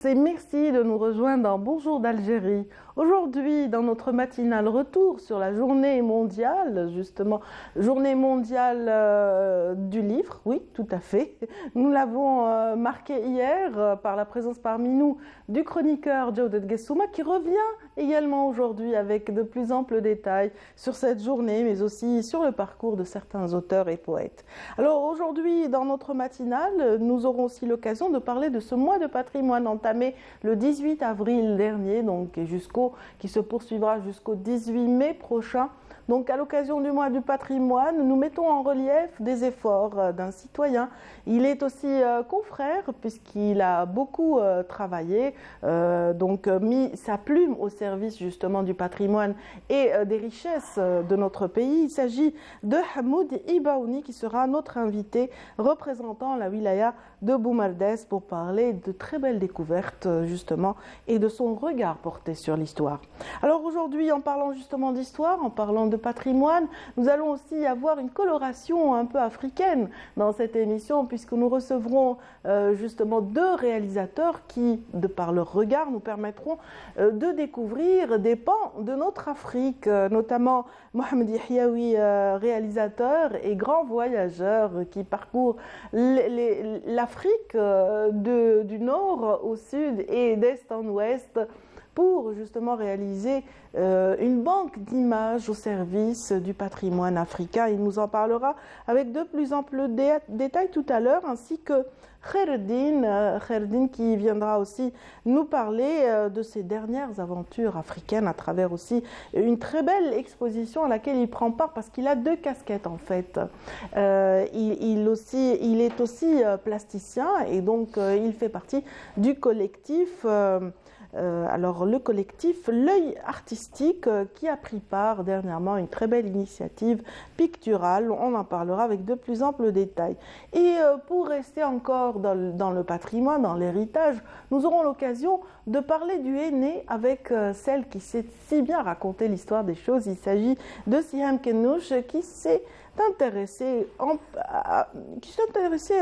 Et merci de nous rejoindre dans Bonjour d'Algérie. Aujourd'hui, dans notre matinale retour sur la journée mondiale, justement, journée mondiale du livre, oui, tout à fait. Nous l'avons marqué hier par la présence parmi nous du chroniqueur Jawdet Gessouma qui revient également aujourd'hui avec de plus amples détails sur cette journée, mais aussi sur le parcours de certains auteurs et poètes. Alors aujourd'hui, dans notre matinale, nous aurons aussi l'occasion de parler de ce mois de patrimoine entamé le 18 avril dernier, donc qui se poursuivra jusqu'au 18 mai prochain. Donc à l'occasion du mois du patrimoine, nous mettons en relief des efforts d'un citoyen. Il est aussi confrère puisqu'il a beaucoup travaillé, mis sa plume au service justement du patrimoine et des richesses de notre pays. Il s'agit de Hamoud Ibaouni qui sera notre invité représentant la wilaya de Boumardès pour parler de très belles découvertes justement et de son regard porté sur l'histoire. Alors aujourd'hui, en parlant justement d'histoire, en parlant de patrimoine, nous allons aussi avoir une coloration un peu africaine dans cette émission puisque nous recevrons justement deux réalisateurs qui, de par leur regard, nous permettront de découvrir des pans de notre Afrique, notamment Mohamed Yahyaoui, réalisateur et grand voyageur qui parcourt l'Afrique du nord au sud et d'est en ouest pour justement réaliser une banque d'images au service du patrimoine africain. Il nous en parlera avec de plus amples détails tout à l'heure, ainsi que Khaireddine qui viendra aussi nous parler de ses dernières aventures africaines à travers aussi une très belle exposition à laquelle il prend part parce qu'il a deux casquettes en fait. Il est aussi plasticien et donc il fait partie du collectif le collectif L'œil artistique qui a pris part dernièrement à une très belle initiative picturale. On en parlera avec de plus amples détails. Et pour rester encore dans le patrimoine, dans l'héritage, nous aurons l'occasion de parler du aîné avec celle qui sait si bien raconter l'histoire des choses. Il s'agit de Siham Kennouch qui s'est intéressé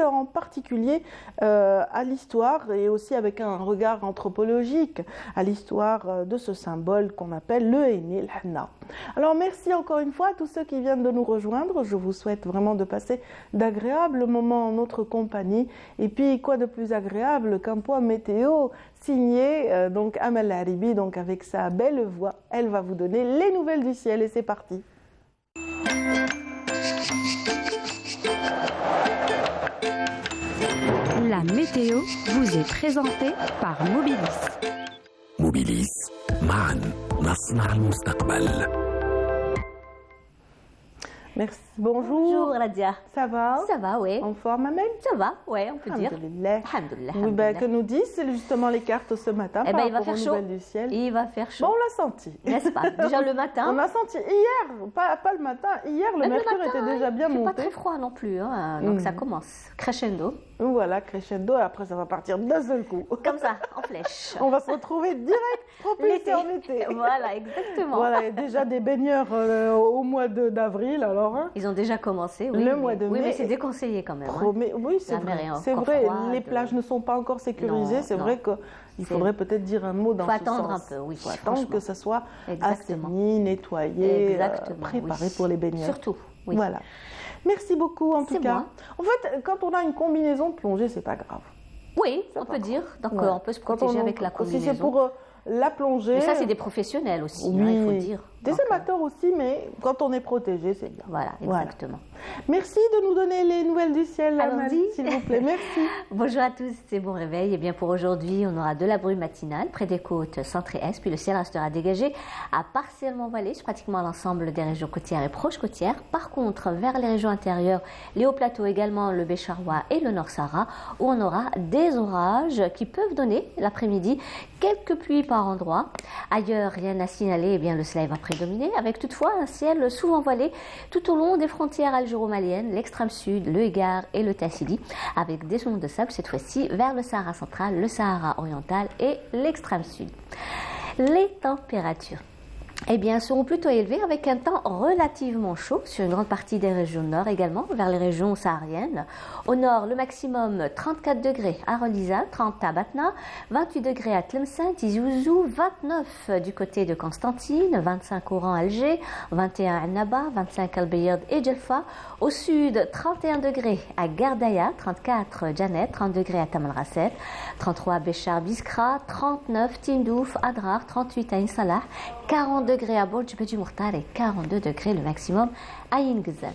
en particulier à l'histoire et aussi avec un regard anthropologique à l'histoire de ce symbole qu'on appelle le henné, le henna. Alors merci encore une fois à tous ceux qui viennent de nous rejoindre. Je vous souhaite vraiment de passer d'agréables moments en notre compagnie. Et puis quoi de plus agréable qu'un point météo signé donc Amel Haribi, donc avec sa belle voix. Elle va vous donner les nouvelles du ciel et c'est parti. La météo vous est présentée par Mobilis. Mobilis, معاً نصنع المستقبل. Merci. Bonjour. Bonjour Radia. Ça va? Ça va, oui. En forme, Amel? Ça va, oui, on peut dire. Alhamdoulilah. Oui, que nous disent justement les cartes ce matin par il va faire chaud. Du ciel. Il va faire chaud. Bon, on l'a senti. N'est-ce pas? Déjà le matin. On l'a senti hier, pas le matin. Hier, le mercure était déjà bien monté. Il fait pas très froid non plus, hein, donc ça commence. Crescendo. Voilà, crescendo, et après ça va partir d'un seul coup. Comme ça, en flèche. On va se retrouver direct propulsé en été. Voilà, exactement. Voilà, et déjà des baigneurs au mois d'avril, alors. Hein. Ils ont déjà commencé, oui. Le mois de mai. Oui, mais c'est déconseillé quand même. Oui, c'est vrai. C'est vrai, les plages ne sont pas encore sécurisées. C'est vrai qu'il faudrait peut-être dire un mot dans ce sens. Il faut attendre un peu, oui. Il faut attendre que ça soit assaini, nettoyé, préparé pour les baigneurs. Surtout, oui. Voilà. Merci beaucoup en tout cas. En fait, quand on a une combinaison de plongée, c'est pas grave. Oui, on peut dire. Donc on peut se protéger avec la combinaison. Si c'est pour la plongée. Mais ça, c'est des professionnels aussi, oui, il faut dire. Des amateurs aussi, mais quand on est protégé, c'est bien. Voilà, exactement. Merci de nous donner les nouvelles du ciel, s'il vous plaît. Merci. Bonjour à tous, c'est bon réveil. Et bien pour aujourd'hui, on aura de la brume matinale près des côtes centre et est, puis le ciel restera dégagé à partiellement voilé sur pratiquement l'ensemble des régions côtières et proches côtières. Par contre, vers les régions intérieures, les hauts plateaux également, le Bécharrois et le Nord Sahara, où on aura des orages qui peuvent donner l'après-midi quelques pluies par endroit. Ailleurs, rien à signaler, et bien le soleil va prédominer, avec toutefois un ciel souvent voilé tout au long des frontières algéro-maliennes, l'extrême sud, le Égard et le Tassili, avec des zones de sable cette fois-ci vers le Sahara central, le Sahara oriental et l'extrême sud. Les températures. eh bien, seront plutôt élevés avec un temps relativement chaud sur une grande partie des régions nord également, vers les régions sahariennes. Au nord, le maximum 34 degrés à Relizan, 30 à Batna, 28 degrés à Tlemcen, Tizi Ouzou, 29 du côté de Constantine, 25 Oran, Alger, 21 à Annaba, 25 à Al-Bayad et Djelfa. Au sud, 31 degrés à Gardaya, 34 Janet, 30 degrés à Tamanrasset, 33 à Béchar, Biskra, 39 Tindouf, Adrar, 38 à Insalah, 40 degrés à Borj Bedi Mourtar et 42 degrés le maximum à Yingzan.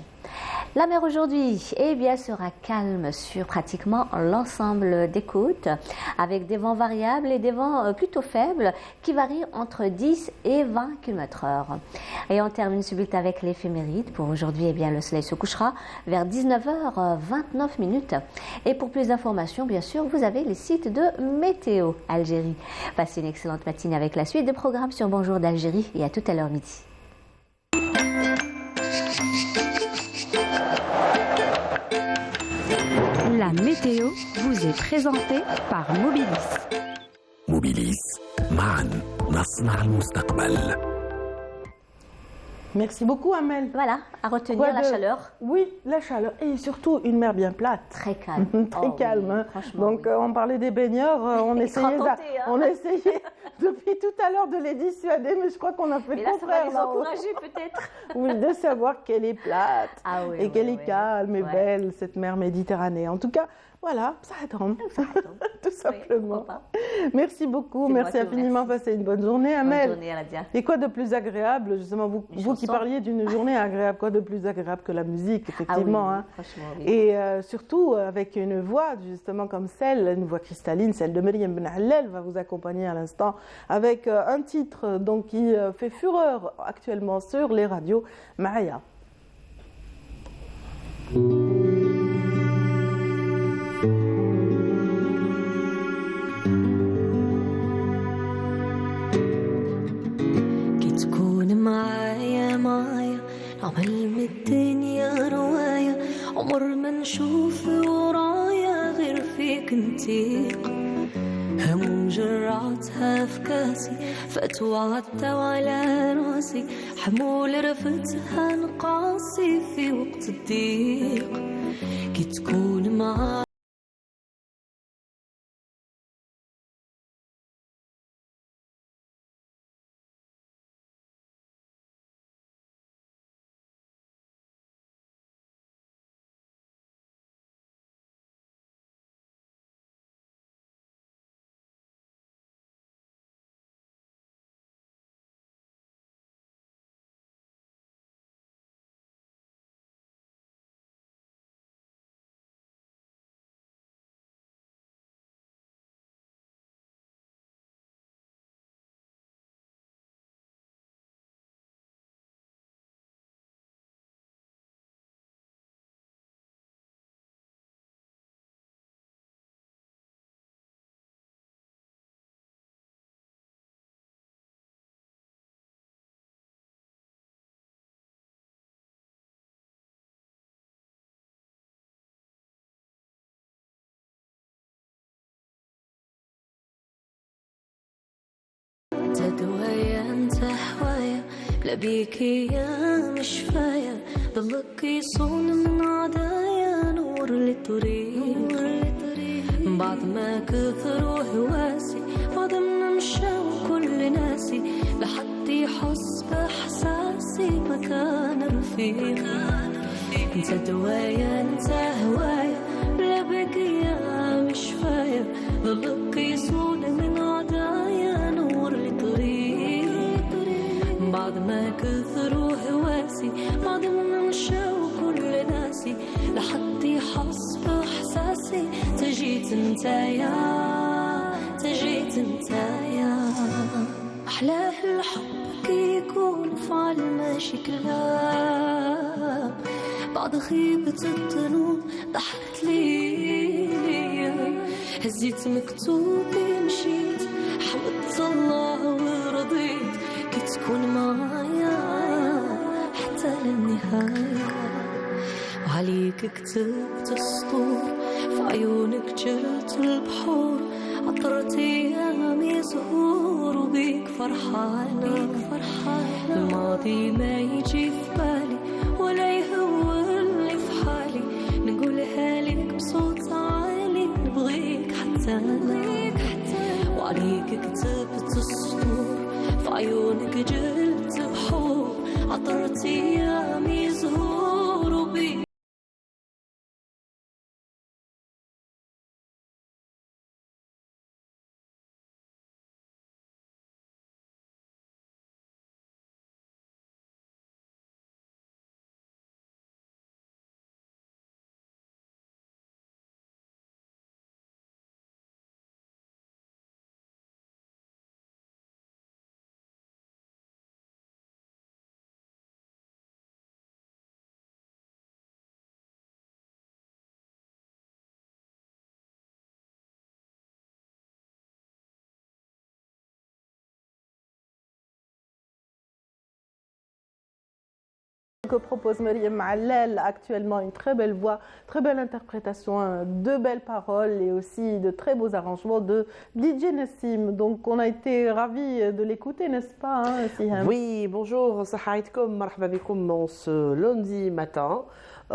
La mer aujourd'hui, eh bien, sera calme sur pratiquement l'ensemble des côtes, avec des vents variables et des vents plutôt faibles qui varient entre 10 et 20 km/h. Et on termine subitement avec l'éphéméride. Pour aujourd'hui, eh bien, le soleil se couchera vers 19h29. Et pour plus d'informations, bien sûr, vous avez les sites de Météo Algérie. Passez une excellente matinée avec la suite de programmes sur Bonjour d'Algérie et à tout à l'heure midi. La météo vous est présentée par Mobilis. موبيليس معا نصنع المستقبل. Merci beaucoup, Amel. Voilà, à retenir la chaleur. Oui, la chaleur et surtout une mer bien plate. Très calme. Très calme. Oui, hein. franchement, Donc, oui. on parlait des baigneurs, on essayait, on essayait depuis tout à l'heure de les dissuader, mais je crois qu'on a fait Mais le là, ça va contraire. les encourager peut-être. Oui, de savoir qu'elle est plate Oui, et qu'elle est oui. calme et Ouais. belle, cette mer Méditerranée. En tout cas, voilà, ça attend, tout simplement. Merci beaucoup, C'est moi merci qui vous infiniment. remercie. Passez une bonne journée, Amel. Bonne journée à Radia. Et quoi de plus agréable, justement, vous qui chanson. parliez d'une journée agréable, quoi de plus agréable que la musique, effectivement. Ah oui, hein. franchement, oui. Et surtout, avec une voix, justement, comme celle, une voix cristalline, celle de Myriam Ben Hallel, va vous accompagner à l'instant avec un titre donc, qui fait fureur actuellement sur les radios, Maaya. تكون معايا نعمل من الدنيا رواية عمر ما نشوف ورايا غير فيك نطيق هموم جرعتها في كاسي فاتوا عدوا على راسي حمول رفتها نقاسي في وقت الضيق كي تكون معايا تدوايا انت هوايا بلا بيكي يا مش فايا ضلك يصون من عدايا نور للطريق بعد ما كثروا هواسي بعد ما مشاو كل ناسي لحد يحس باحساسي مكان رفيق انت دوايا انت هوايا بلا بيكي يا مش فايا ضلك يصون من عدايا نور للطريق بعد ما كثروا هواسي بعد ما مشاو كل ناسي لحد يحس باحساسي تجيت انتايا تجيت انتايا احلاه الحب كي يكون فعل ماشي كلام بعد خيبة الظنون ضحكت لي هزيت مكتوبي مشيت حمدت الله ورضيت كي تكون معايا حتى للنهاية وعليك كتبت السطور في عيونك جرت البحور عطرت أيامي زهور وبيك فرحانة الماضي ما يجي في بالي ولا يهولني في حالي نقولها لك بصوت عالي نبغيك حتى أنا وعليك كتبت السطور في عيونك جلت بحور عطرت أيامي زهور وبيك Que propose Mariam Allel actuellement, une très belle voix, très belle interprétation, de belles paroles et aussi de très beaux arrangements de DJ Nassim. Donc on a été ravis de l'écouter, n'est-ce pas, hein, Siham? Oui, bonjour, sahaïtkoum, marhaba bikoum, en ce lundi matin.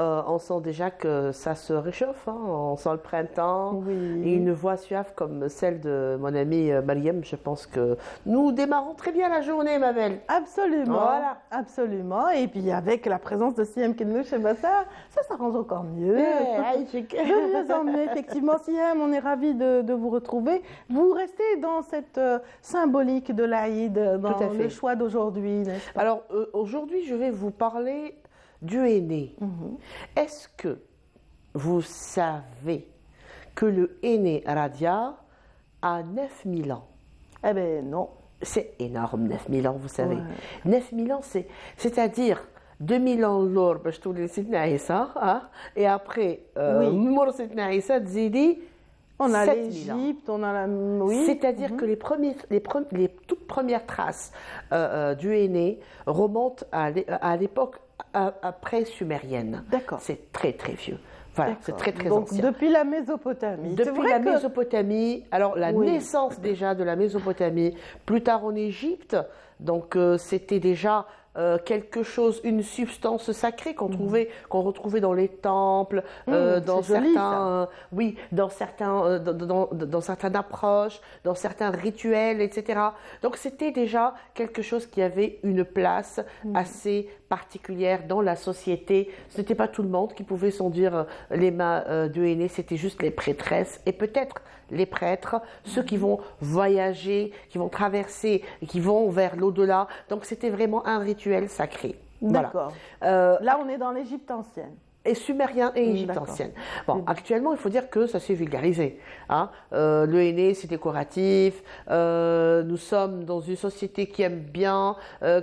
On sent déjà que ça se réchauffe, hein, on sent le printemps. Oui. Et une voix suave comme celle de mon amie Mariam, je pense que nous démarrons très bien la journée, ma belle. Absolument, Voilà. absolument. Et puis avec la présence de Siham Kenlouch, eh ben ça s'arrange encore mieux. De mieux en mieux, effectivement. Siham, on est ravis de vous retrouver. Vous restez dans cette symbolique de l'Aïd, dans Tout à fait. le choix d'aujourd'hui, n'est-ce pas? Alors aujourd'hui, je vais vous parler du henné. Est-ce que vous savez que le henné radia a 9000 ans? Eh bien non. C'est énorme, 9000 ans, vous savez. Ouais. 9000 ans, c'est-à-dire 2000 ans l'or, باش تولي سيدنا عيسى, et après, Oui. مور سيدنا عيسى تزيدي On a 7000 ans. l'Égypte, on a la... Oui. C'est-à-dire que les toutes premières traces du henné remontent à l'époque pré-sumérienne. D'accord. C'est très très vieux. Voilà, c'est très très Donc, ancien. depuis la Mésopotamie. C'est Depuis vrai la que- Mésopotamie, alors la Oui. naissance déjà de la Mésopotamie, plus tard en Égypte, donc c'était déjà quelque chose, une substance sacrée qu'on retrouvait dans les temples, dans c'est joli, certains, oui, dans certaines approches, dans certains rituels, etc. Donc c'était déjà quelque chose qui avait une place assez particulière dans la société. Ce n'était pas tout le monde qui pouvait s'enduire les mains du henné, c'était juste les prêtresses et peut-être les prêtres, ceux qui vont voyager, qui vont traverser, qui vont vers l'au-delà. Donc c'était vraiment un rituel sacré. Voilà. D'accord. Euh, Là, on est dans l'Égypte ancienne. et sumérien et égypte D'accord. ancienne. Bon, actuellement, il faut dire que ça s'est vulgarisé. Hein. Le henné, c'est décoratif. Nous sommes dans une société qui aime bien,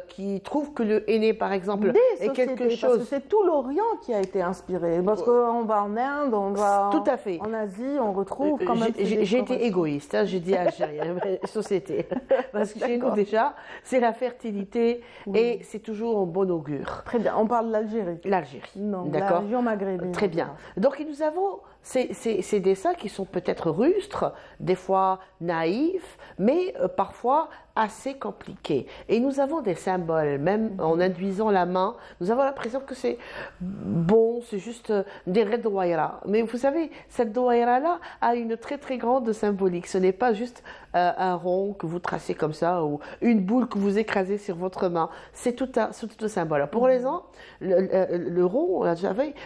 qui trouve que le henné, par exemple, Des est quelque sociétés, parce que chose. c'est tout l'Orient qui a été inspiré. Parce qu'on va en Inde, on va Tout à fait. en Asie, on retrouve quand même. ces J'ai été décorations. égoïste, hein, j'ai dit algérien, mais société. Parce que chez nous, D'accord. déjà, c'est la fertilité et c'est toujours en bon augure. Très bien, on parle de l'Algérie. L'Algérie. Non, la D'accord. région maghrébine. Très bien. Donc nous avons ces dessins qui sont peut-être rustres, des fois naïfs, mais parfois assez compliqués. Et nous avons des symboles, même en induisant la main, nous avons l'impression que c'est bon, c'est juste des red douaïra. Mais vous savez, cette douaïra-là a une très très grande symbolique. Ce n'est pas juste un rond que vous tracez comme ça ou une boule que vous écrasez sur votre main. C'est tout un symbole. Alors, pour les ans, le rond,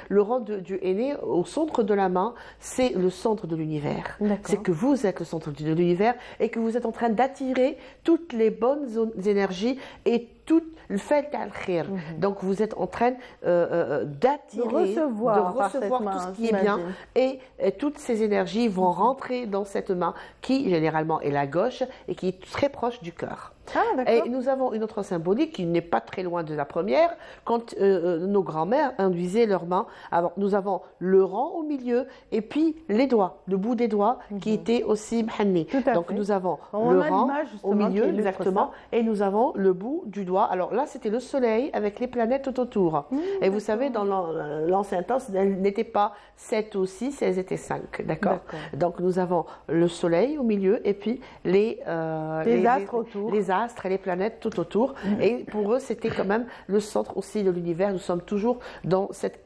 le rond du henné au centre de la main, c'est le centre de l'univers. D'accord. C'est que vous êtes le centre de l'univers et que vous êtes en train d'attirer toutes les bonnes énergies et tout le fait d'al-khir. Donc vous êtes en train d'attirer, De recevoir par cette tout ce main, qui est bien j'imagine. et toutes ces énergies vont rentrer dans cette main qui généralement est la gauche et qui est très proche du cœur. Ah, d'accord. Et nous avons une autre symbolique qui n'est pas très loin de la première, quand nos grands-mères induisaient leurs mains. Alors, nous avons le rang au milieu et puis les doigts, le bout des doigts qui était aussi mhanni. Tout à Donc fait. nous avons On le a rang l'image, au justement, milieu, qui illustre exactement, et nous avons le bout du doigt doigt. Alors là, c'était le soleil avec les planètes tout autour. Et vous savez, dans l'ancien temps, elles n'étaient pas 7 ou 6, elles étaient 5. D'accord. Donc nous avons le soleil au milieu et puis les astres autour. Les astres et les planètes tout autour. Et pour eux, c'était quand même le centre aussi de l'univers. Nous sommes toujours dans cette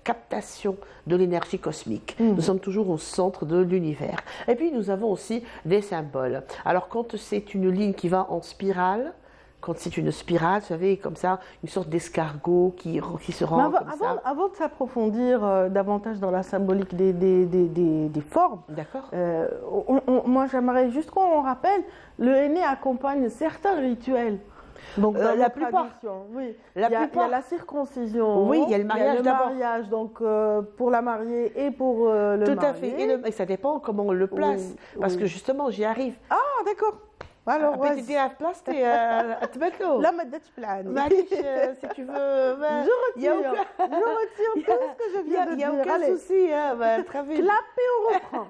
captation de l'énergie cosmique. Nous sommes toujours au centre de l'univers. Et puis nous avons aussi des symboles. Alors quand c'est une ligne qui va en spirale, quand c'est une spirale, vous savez, comme ça, une sorte d'escargot qui se rend comme ça. Avant de s'approfondir davantage dans la symbolique des formes, d'accord. Moi j'aimerais juste qu'on rappelle, le henné accompagne certains rituels. Donc dans la plupart, oui. Il il y a la circoncision, oui, il y a le mariage d'abord. Donc pour la mariée et pour le marié. Tout à fait, et ça dépend comment on le place, parce que justement j'y arrive. Ah d'accord. Alors بدي اديها في بلاصتي اتبدلوا لا ما داتش بالعاني معليش si tu veux je retire tout ce que je viens de dire. Il n'y a aucun souci, clapez, on reprend.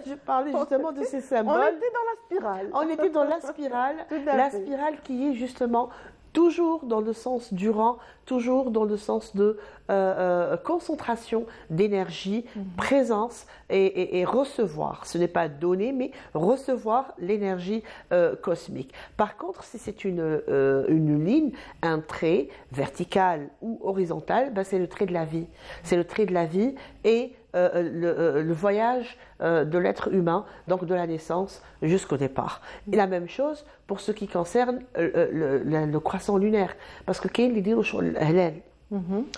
Je parlais justement de ces symboles. On était dans la spirale. On était dans la spirale. La spirale qui est justement toujours dans le sens du rang, toujours dans le sens de concentration d'énergie, présence et recevoir. Ce n'est pas donner, mais recevoir l'énergie cosmique. Par contre, si c'est une ligne, un trait vertical ou horizontal, ben c'est le trait de la vie. C'est le trait de la vie et le voyage de l'être humain, donc de la naissance jusqu'au départ. Et la même chose pour ce qui concerne le croissant lunaire. Parce que كاين اللي يديروا شغل هلال.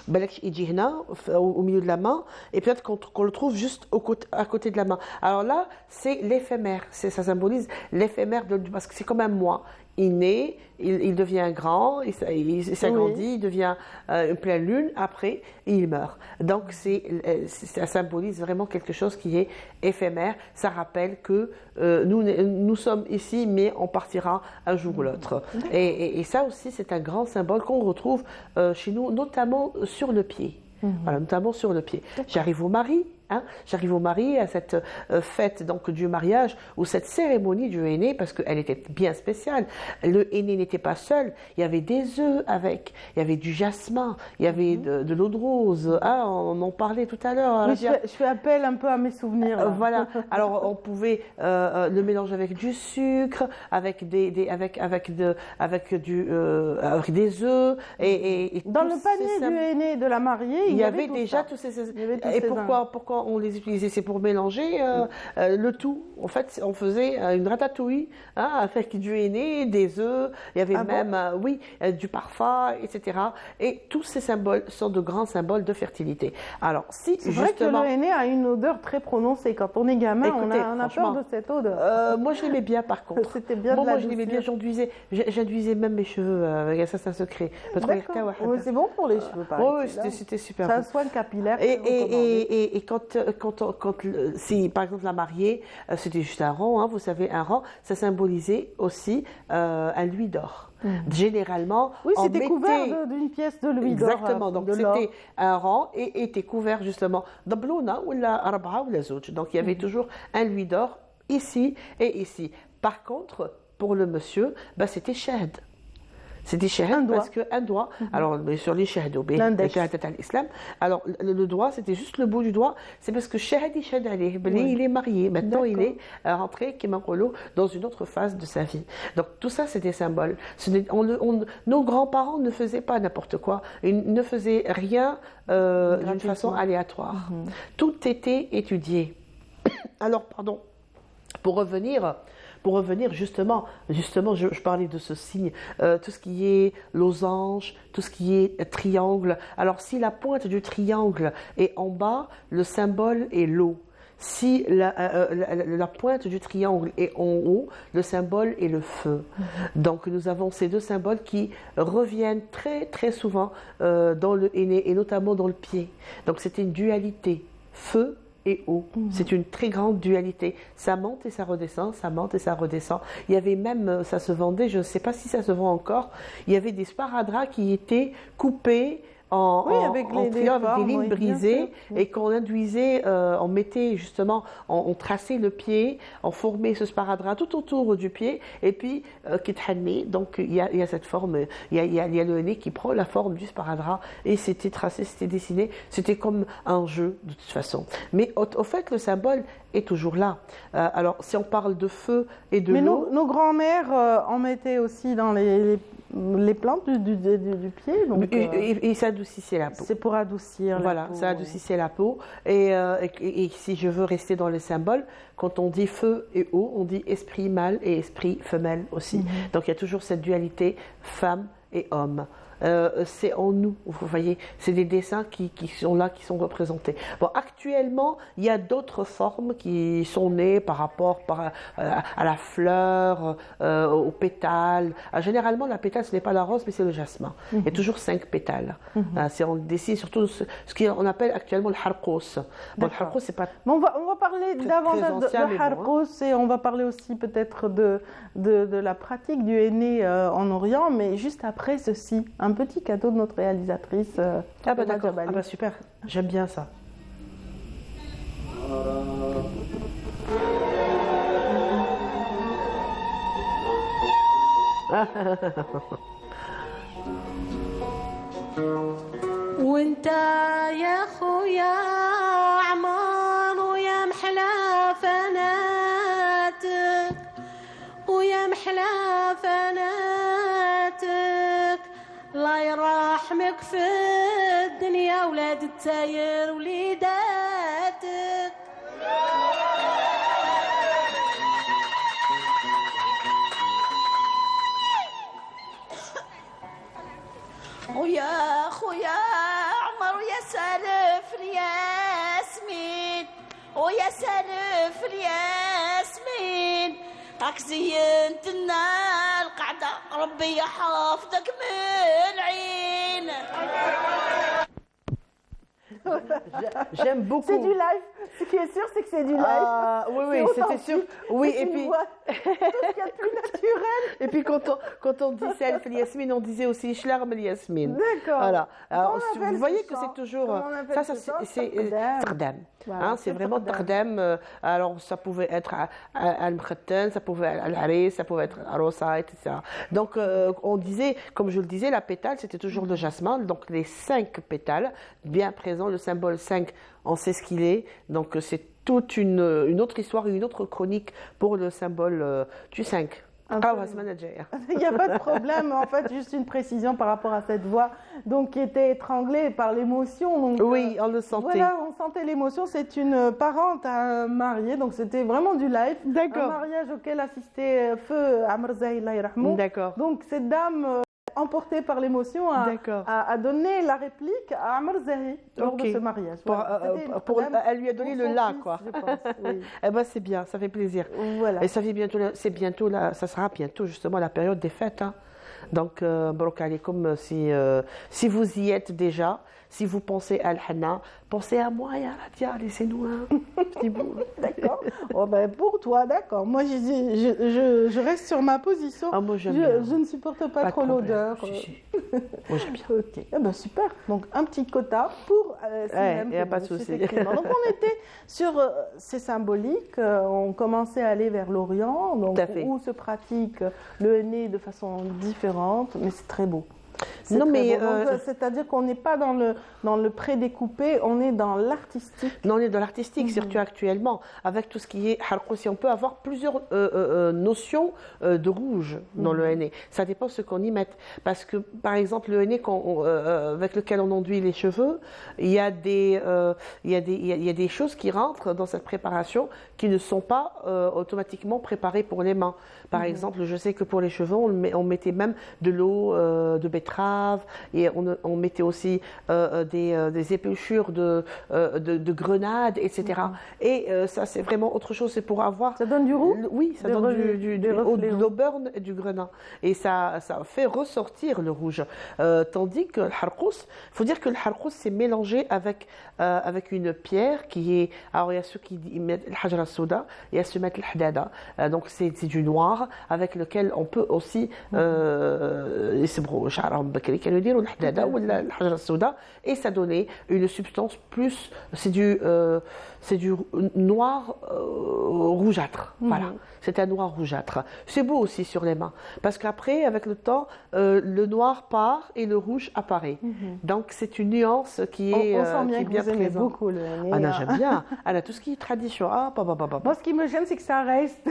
بالك يجي هنا au milieu de la main et peut-être qu'on le trouve juste à côté de la main. Alors là, c'est l'éphémère. Ça symbolise l'éphémère parce que c'est comme un mois. Il naît, il devient grand, il s'agrandit, il devient une pleine lune, après il meurt. Donc ça symbolise vraiment quelque chose qui est éphémère. Ça rappelle que nous sommes ici, mais on partira un jour ou l'autre. Et ça aussi, c'est un grand symbole qu'on retrouve chez nous, notamment sur le pied. Voilà, notamment sur le pied. J'arrive au mari. J'arrive au mari à cette fête donc du mariage ou cette cérémonie du henné parce qu'elle était bien spéciale. Le henné n'était pas seul, il y avait des œufs avec, il y avait du jasmin, il y avait de l'eau de rose. On en parlait tout à l'heure. Oui, je fais appel un peu à mes souvenirs. Voilà. Alors on pouvait le mélanger avec du sucre, avec des œufs et dans le panier du henné de la mariée, il y avait déjà tous ces. Et pourquoi on les utilisait? C'est pour mélanger le tout. En fait, on faisait une ratatouille avec du henné, des œufs, il y avait du parfum, etc. Et tous ces symboles sont de grands symboles de fertilité. Alors, si c'est vrai que le henné a une odeur très prononcée. Quand on est gamin, on a peur de cette odeur. Moi, je l'aimais bien, par contre. C'était bien moi, je l'aimais bien. J'induisais même mes cheveux avec un certain secret. C'est bon pour les cheveux, par exemple. Oui, c'était super. C'est un soin capillaire. Et si par exemple la mariée, c'était juste un rang, vous savez, un rang, ça symbolisait aussi un louis d'or. Généralement, oui, c'était couvert d'une pièce de louis d'or. Exactement, donc c'était un rang et était couvert justement d'ablouna ou la arba'a ou la zouj. Donc il y avait toujours un louis d'or ici et ici. Par contre, pour le monsieur, c'était shahd. C'était shahad parce qu'un doigt, alors bien sûr les shahadou, l'islam, alors le doigt, c'était juste le bout du doigt, c'est parce que shahad il est marié, maintenant il est rentré dans une autre phase de sa vie. Donc tout ça c'est des symboles. Nos grands-parents ne faisaient pas n'importe quoi, ils ne faisaient rien d'une façon aléatoire. Tout était étudié. Alors pardon, pour revenir justement, je parlais de ce signe, tout ce qui est losange, tout ce qui est triangle. Alors si la pointe du triangle est en bas, le symbole est l'eau. Si la pointe du triangle est en haut, le symbole est le feu. Donc nous avons ces deux symboles qui reviennent très très souvent dans le henné et notamment dans le pied. Donc c'était une dualité, feu et eau. C'est une très grande dualité. Ça monte et ça redescend, ça monte et ça redescend. Il y avait même, ça se vendait, je ne sais pas si ça se vend encore, il y avait des sparadraps qui étaient coupés Oui, avec les triangle, avec formes, des lignes oui, bien brisées, sûr. et qu'on induisait, on mettait justement, on traçait le pied, on formait ce sparadrap tout autour du pied, et puis kithanni, donc il y a cette forme, il y a le nez qui prend la forme du sparadrap, et c'était tracé, c'était dessiné, c'était comme un jeu de toute façon. Mais au fait, le symbole est toujours là. Alors, si on parle de feu et de Mais l'eau, nos grands-mères en mettaient aussi dans les plantes du pied. Donc, et ça adoucissait la peau. c'est pour adoucir Voilà, la peau. ça adoucissait la peau. Et si je veux rester dans les symboles, quand on dit feu et eau, on dit esprit mâle et esprit femelle aussi. Donc il y a toujours cette dualité femme et homme. C'est en nous, vous voyez, c'est des dessins qui sont là, qui sont représentés. Bon, actuellement, il y a d'autres formes qui sont nées par rapport à la fleur, aux pétales. Généralement, la pétale, ce n'est pas la rose, mais c'est le jasmin. Il y a toujours 5 pétales. On dessine surtout ce qu'on appelle actuellement le harkos. Bon, le harkos, c'est pas... Mais on va parler Très davantage ancien, mais de bon, harkos et on va parler aussi peut-être de la pratique du henné en Orient, mais juste après ceci, un petit cadeau de notre réalisatrice. Ah bah Emma d'accord, Jabali. ah bah super, j'aime bien ça. وانت يا خويا عمار ويا محلى فناتك ويا محلى فناتك الله يرحمك في الدنيا ولاد التاير وليداتك ويا خويا عمر ويا سالف الياسمين ويا سالف الياسمين راك زينت لنا القعدة ربي يحافظك من العين. J'aime beaucoup. C'est du live. Ce qui est sûr, c'est que c'est du live. Ah, oui, C'est c'était sûr. authentique. Oui, C'est et une puis... voix, tout ce qu'il y a de plus naturel. Et puis quand on dit self Yasmine, on disait aussi Shlarm Yasmine. D'accord. Voilà. Alors, Comment on appelle vous voyez ce que chant? c'est toujours Comment on appelle ce chant? c'est Tardem. Tardem. Voilà, Hein, c'est c'est vraiment Tardem. Tardem. Alors ça pouvait être Al-Mkhatten, ça pouvait être Al-Haris, ça pouvait être Arosa, etc. Donc on disait, comme je le disais, la pétale c'était toujours le jasmin. Donc les 5 pétales bien présents, le symbole 5, on sait ce qu'il est. Donc c'est toute une autre histoire, une autre chronique pour le symbole du 5. Il n'y a pas de problème, en fait, juste une précision par rapport à cette voix donc, qui était étranglée par l'émotion. Donc, oui, on le sentait. Voilà, on sentait l'émotion. C'est une parente à un marié, donc c'était vraiment du live. D'accord. Un mariage auquel assistait Feu Amr Zahid Rahmou. D'accord. Donc cette dame, emportée par l'émotion, a donné la réplique à Amr Zahid lors de ce mariage. Voilà. Elle lui a donné le la, quoi. Je pense, oui. Eh ben c'est bien, ça fait plaisir. Voilà. Et ça sera bientôt justement la période des fêtes. Hein. Donc, Barouk alaikum, si vous y êtes déjà, si vous pensez à Al-Hanna, pensez à moi, ya Radia, laissez-nous un petit bout. D'accord. Oh ben pour toi, d'accord. Moi, je reste sur ma position. Ah, moi, j'aime bien. Je ne supporte pas de trop problème. l'odeur. Moi, j'aime bien. Ok. Eh ben, super. Donc, un petit quota pour il n'y a pas de souci. Donc, on était sur ces symboliques. On commençait à aller vers l'Orient, donc, où se pratique le henné de façon différente, mais c'est très beau. Non, mais c'est-à-dire qu'on n'est pas dans le prédécoupé, on est dans l'artistique. Non, on est dans l'artistique, surtout actuellement, avec tout ce qui est harkos. On peut avoir plusieurs notions de rouge dans le henné. Ça dépend de ce qu'on y met. Parce que, par exemple, le henné avec lequel on enduit les cheveux, il y a des choses qui rentrent dans cette préparation qui ne sont pas automatiquement préparées pour les mains. Par exemple, je sais que pour les cheveux, on mettait même de l'eau de betterave et on mettait aussi des épluchures de grenades, etc. Et ça, c'est vraiment autre chose. C'est pour avoir... Ça donne du roux? Oui, ça donne de l'auburn et du grenin. Et ça fait ressortir le rouge. Tandis que le harkous, il faut dire que le harkous, c'est mélangé avec une pierre qui est... Alors, il y a ceux qui mettent le hajra soda, il y a ceux qui mettent le hadada. Donc, c'est du noir avec lequel on peut aussi بكري كانوا يديروا الحداده ولا الحجره السوداء et ça donnait une substance plus c'est du noir rougeâtre. Voilà, c'est un noir rougeâtre. C'est beau aussi sur les mains parce qu'après avec le temps le noir part et le rouge apparaît. Donc c'est une nuance qui est on sent bien qui est que bien vous aimez présente. beaucoup le henné. Ah non, j'aime bien. Alors tout ce qui est tradition, Moi, ce qui me gêne, c'est que ça reste.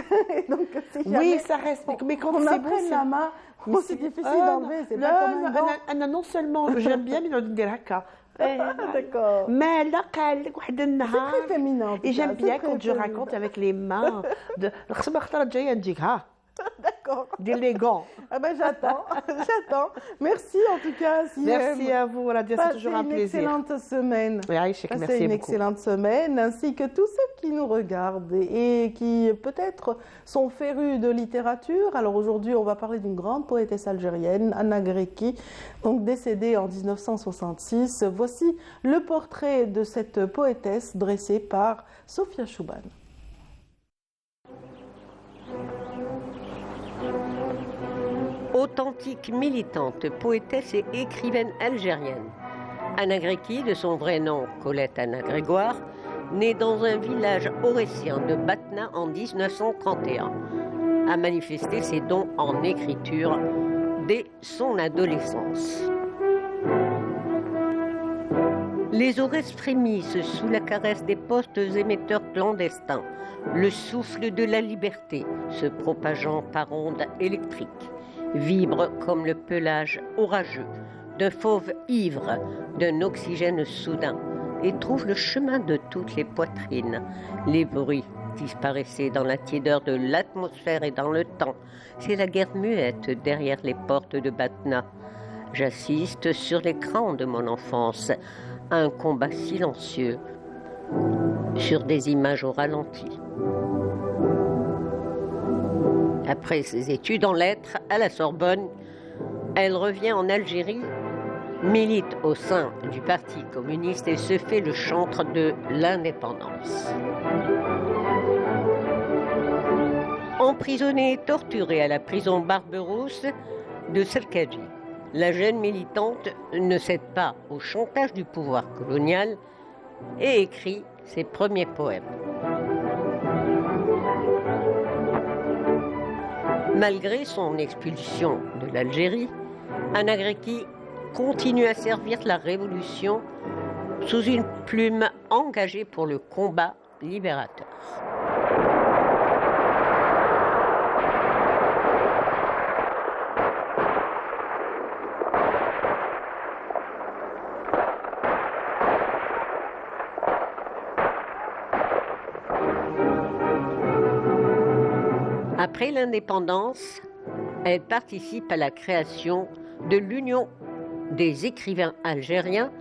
Donc, si oui, jamais ça reste. Mais quand on c'est beau, apprenne la main, c'est difficile d'enlever. C'est pas comme un gant. non seulement j'aime bien, mais on dit haka. D'accord. Mais là, واحد النهار C'est très féminin. en tout et cas, j'aime c'est bien très quand je féminin. raconte avec les mains. خصنا اختار جايه نجيك ها D'accord. دير لي gants. Ah ben, j'attends. J'attends. Merci en tout cas. Merci à vous, Radia, c'est toujours un Passez une plaisir. excellente semaine. Aïchek, Passez merci une beaucoup. excellente semaine, ainsi que tous ceux qui nous regardent et qui peut-être sont férus de littérature. Alors aujourd'hui, on va parler d'une grande poétesse algérienne, Anna Greki, donc décédée en 1966. Voici le portrait de cette poétesse dressé par Sophia Chouban. Authentique militante, poétesse et écrivaine algérienne. Anna Greki, de son vrai nom Colette Anna Grégoire, née dans un village aurétien de Batna en 1931, a manifesté ses dons en écriture dès son adolescence. Les aurès frémissent sous la caresse des postes émetteurs clandestins, le souffle de la liberté se propageant par ondes électriques, vibre comme le pelage orageux d'un fauve ivre, d'un oxygène soudain, et trouve le chemin de toutes les poitrines. Les bruits disparaissaient dans la tiédeur de l'atmosphère et dans le temps. C'est la guerre muette derrière les portes de Batna. J'assiste sur l'écran de mon enfance à un combat silencieux sur des images au ralenti. Après ses études en lettres à la Sorbonne, elle revient en Algérie, milite au sein du Parti communiste et se fait le chantre de l'indépendance. Emprisonnée et torturée à la prison Barberousse de Serkadji, la jeune militante ne cède pas au chantage du pouvoir colonial et écrit ses premiers poèmes. Malgré son expulsion de l'Algérie, Anna Greki continue à servir la révolution sous une plume engagée pour le combat libérateur. Après l'indépendance, elle participe à la création de l'Union des écrivains algériens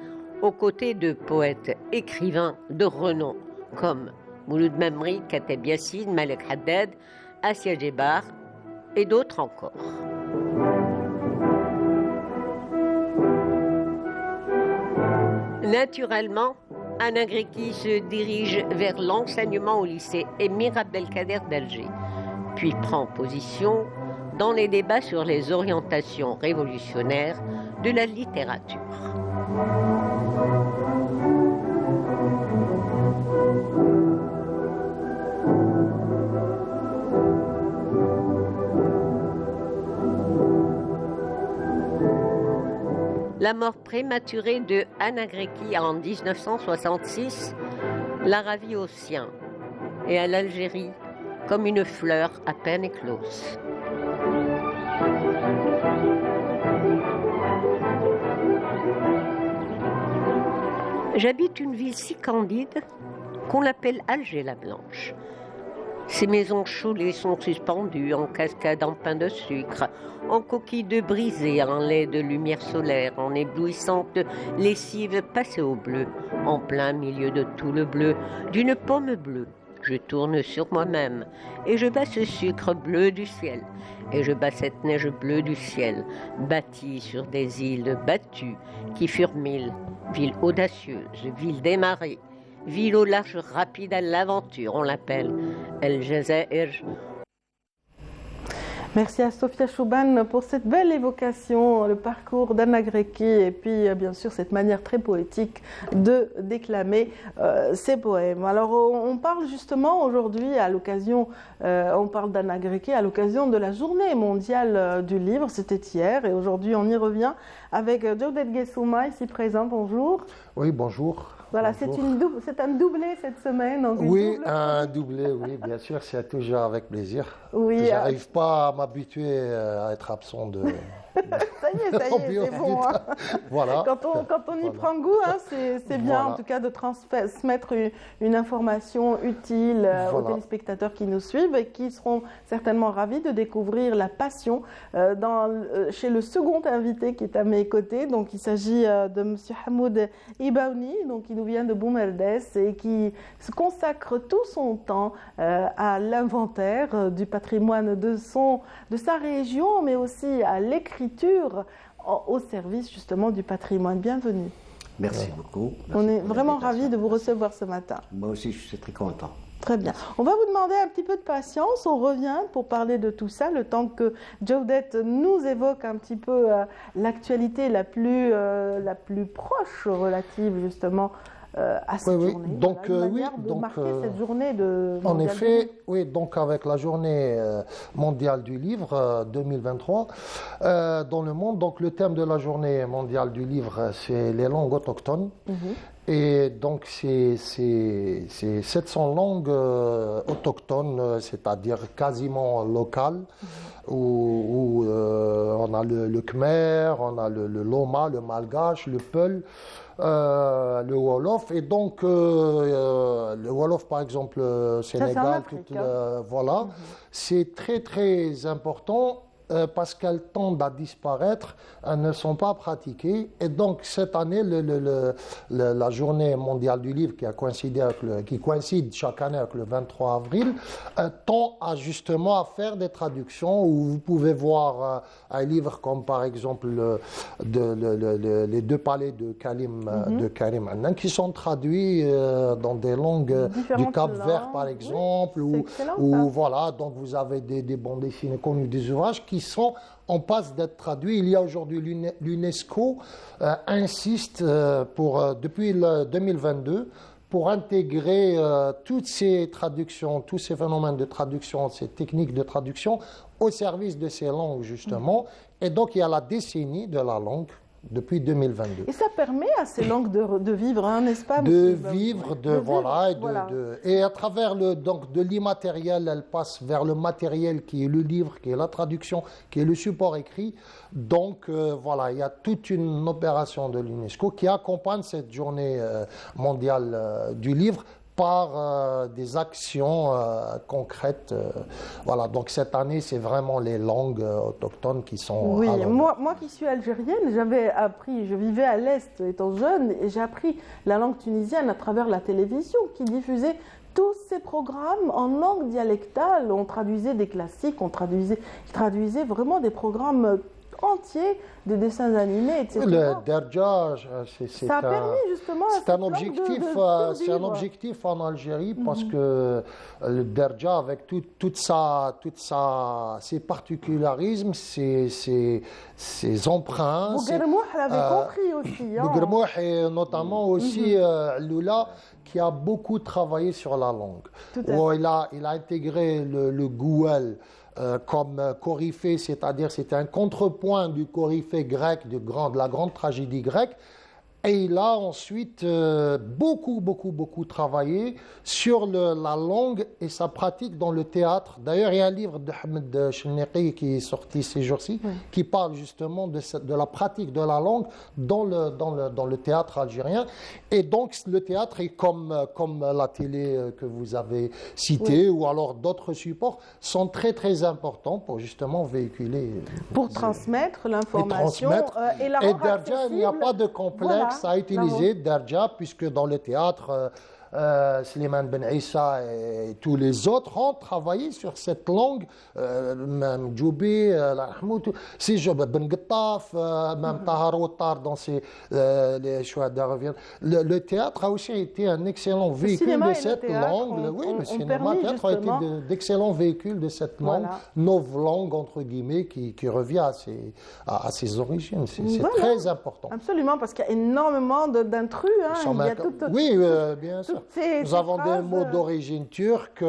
aux côtés de poètes écrivains de renom comme Mouloud Mamri, Kateb Yassine, Malek Haddad, Assia Djebar et d'autres encore. Naturellement, Anna Greki se dirige vers l'enseignement au lycée Émir Abdelkader d'Alger, puis prend position dans les débats sur les orientations révolutionnaires de la littérature. La mort prématurée de Anna Greki en 1966 la ravit aux siens et à l'Algérie comme une fleur à peine éclose. J'habite une ville si candide qu'on l'appelle Alger la Blanche. Ces maisons chaulées sont suspendues en cascades en pain de sucre, en coquilles de brisées, en lait de lumière solaire, en éblouissante lessive passée au bleu, en plein milieu de tout le bleu, d'une pomme bleue. Je tourne sur moi-même et je bats ce sucre bleu du ciel. Et je bats cette neige bleue du ciel, bâtie sur des îles battues qui furent 1000, villes audacieuses, villes démarrées, ville au large rapide à l'aventure, on l'appelle El Jazair. Merci à Sophia Chouban pour cette belle évocation, le parcours d'Anna Grecki et puis bien sûr cette manière très poétique de déclamer ses poèmes. Alors on parle justement aujourd'hui à l'occasion, on parle d'Anna Grecki à l'occasion de la journée mondiale du livre, c'était hier et aujourd'hui on y revient avec Jawdet Guessouma ici présent, bonjour. Oui, bonjour. Voilà, bonjour. c'est un doublé cette semaine. Donc oui, un doublé, oui, bien sûr, c'est toujours avec plaisir. Oui, j'arrive pas à m'habituer à être absent de... ça y est, c'est bon. Hein. Voilà. Quand on y prend goût, hein, c'est bien en tout cas de transmettre une information utile aux téléspectateurs qui nous suivent et qui seront certainement ravis de découvrir la passion chez le second invité qui est à mes côtés. Donc il s'agit de M. Hamoud Ibaouni, donc qui nous vient de Boumerdes et qui se consacre tout son temps à l'inventaire du patrimoine de sa région, mais aussi à l'écriture au service justement du patrimoine. Bienvenue. Merci beaucoup. Merci on est vraiment ravis de vous recevoir ce matin. Moi aussi, je suis très content. Très bien. On va vous demander un petit peu de patience. On revient pour parler de tout ça, le temps que Jawdet nous évoque un petit peu l'actualité la plus proche relative justement à cette journée. Donc, de marquer cette journée de en effet, oui, donc avec la journée mondiale du livre 2023 dans le monde, donc le thème de la journée mondiale du livre, c'est les langues autochtones. Et donc c'est 700 langues autochtones, c'est-à-dire quasiment locales, où on a le Khmer, on a le Loma, le Malgache, le Peul, le Wolof, et donc le Wolof par exemple Sénégal, voilà, c'est très très important. Parce qu'elles tendent à disparaître, elles ne sont pas pratiquées. Et donc cette année, la journée mondiale du livre qui coïncide chaque année avec le 23 avril, tend à justement faire des traductions où vous pouvez voir un livre comme par exemple les deux palais de Karim Annan qui sont traduits dans des langues du Cap-Vert par exemple, ou voilà, donc vous avez des bandes dessinées connues, des ouvrages qui sont en passe d'être traduits. Il y a aujourd'hui l'UNESCO insiste depuis 2022 pour intégrer toutes ces traductions, tous ces phénomènes de traduction, ces techniques de traduction au service de ces langues justement. Et donc il y a la décennie de la langue depuis 2022. Et ça permet à ces langues de vivre, hein, n'est-ce pas? Et à travers de l'immatériel, elle passe vers le matériel qui est le livre, qui est la traduction, qui est le support écrit. Donc voilà, il y a toute une opération de l'UNESCO qui accompagne cette journée mondiale du livre par des actions concrètes. Voilà, donc cette année, c'est vraiment les langues autochtones qui sont... Oui, moi qui suis algérienne, j'avais appris, je vivais à l'Est étant jeune, et j'ai appris la langue tunisienne à travers la télévision qui diffusait tous ces programmes en langue dialectale. On traduisait des classiques, ils traduisaient vraiment des programmes entiers de dessins animés, etc. Le Derja, ça a permis justement c'est un objectif en Algérie parce que le Derja, avec ses particularismes, ses emprunts. Bouguermouh l'avait compris aussi. Bouguermouh et notamment aussi Lula, qui a beaucoup travaillé sur la langue. Il a intégré le Gouel comme coryphée, c'est-à-dire c'était un contrepoint du coryphée grec, de la grande tragédie grecque. Et il a ensuite beaucoup travaillé sur la langue et sa pratique dans le théâtre. D'ailleurs, il y a un livre de Ahmed Chenneqi qui est sorti ces jours-ci, qui parle justement de la pratique de la langue dans le théâtre algérien. Et donc, le théâtre est comme la télé que vous avez citée, ou alors d'autres supports, sont très très importants pour justement véhiculer... Pour transmettre l'information et la rendre accessible. Et Derja, il n'y a pas de complexe à utiliser Derja, puisque dans le théâtre, Slimane Ben Issa et tous les autres ont travaillé sur cette langue, même Djoubi, si Ben Ghattaf, même Tahar Ouattar dans les choix d'Aravian. Le théâtre a aussi été un excellent véhicule de cette langue. Oui, le cinéma, le théâtre a été d'excellents véhicules de cette langue, langue entre guillemets, qui revient à ses origines. C'est très important. Absolument, parce qu'il y a énormément d'intrus. Oui, bien sûr. Nous avons des mots d'origine turque,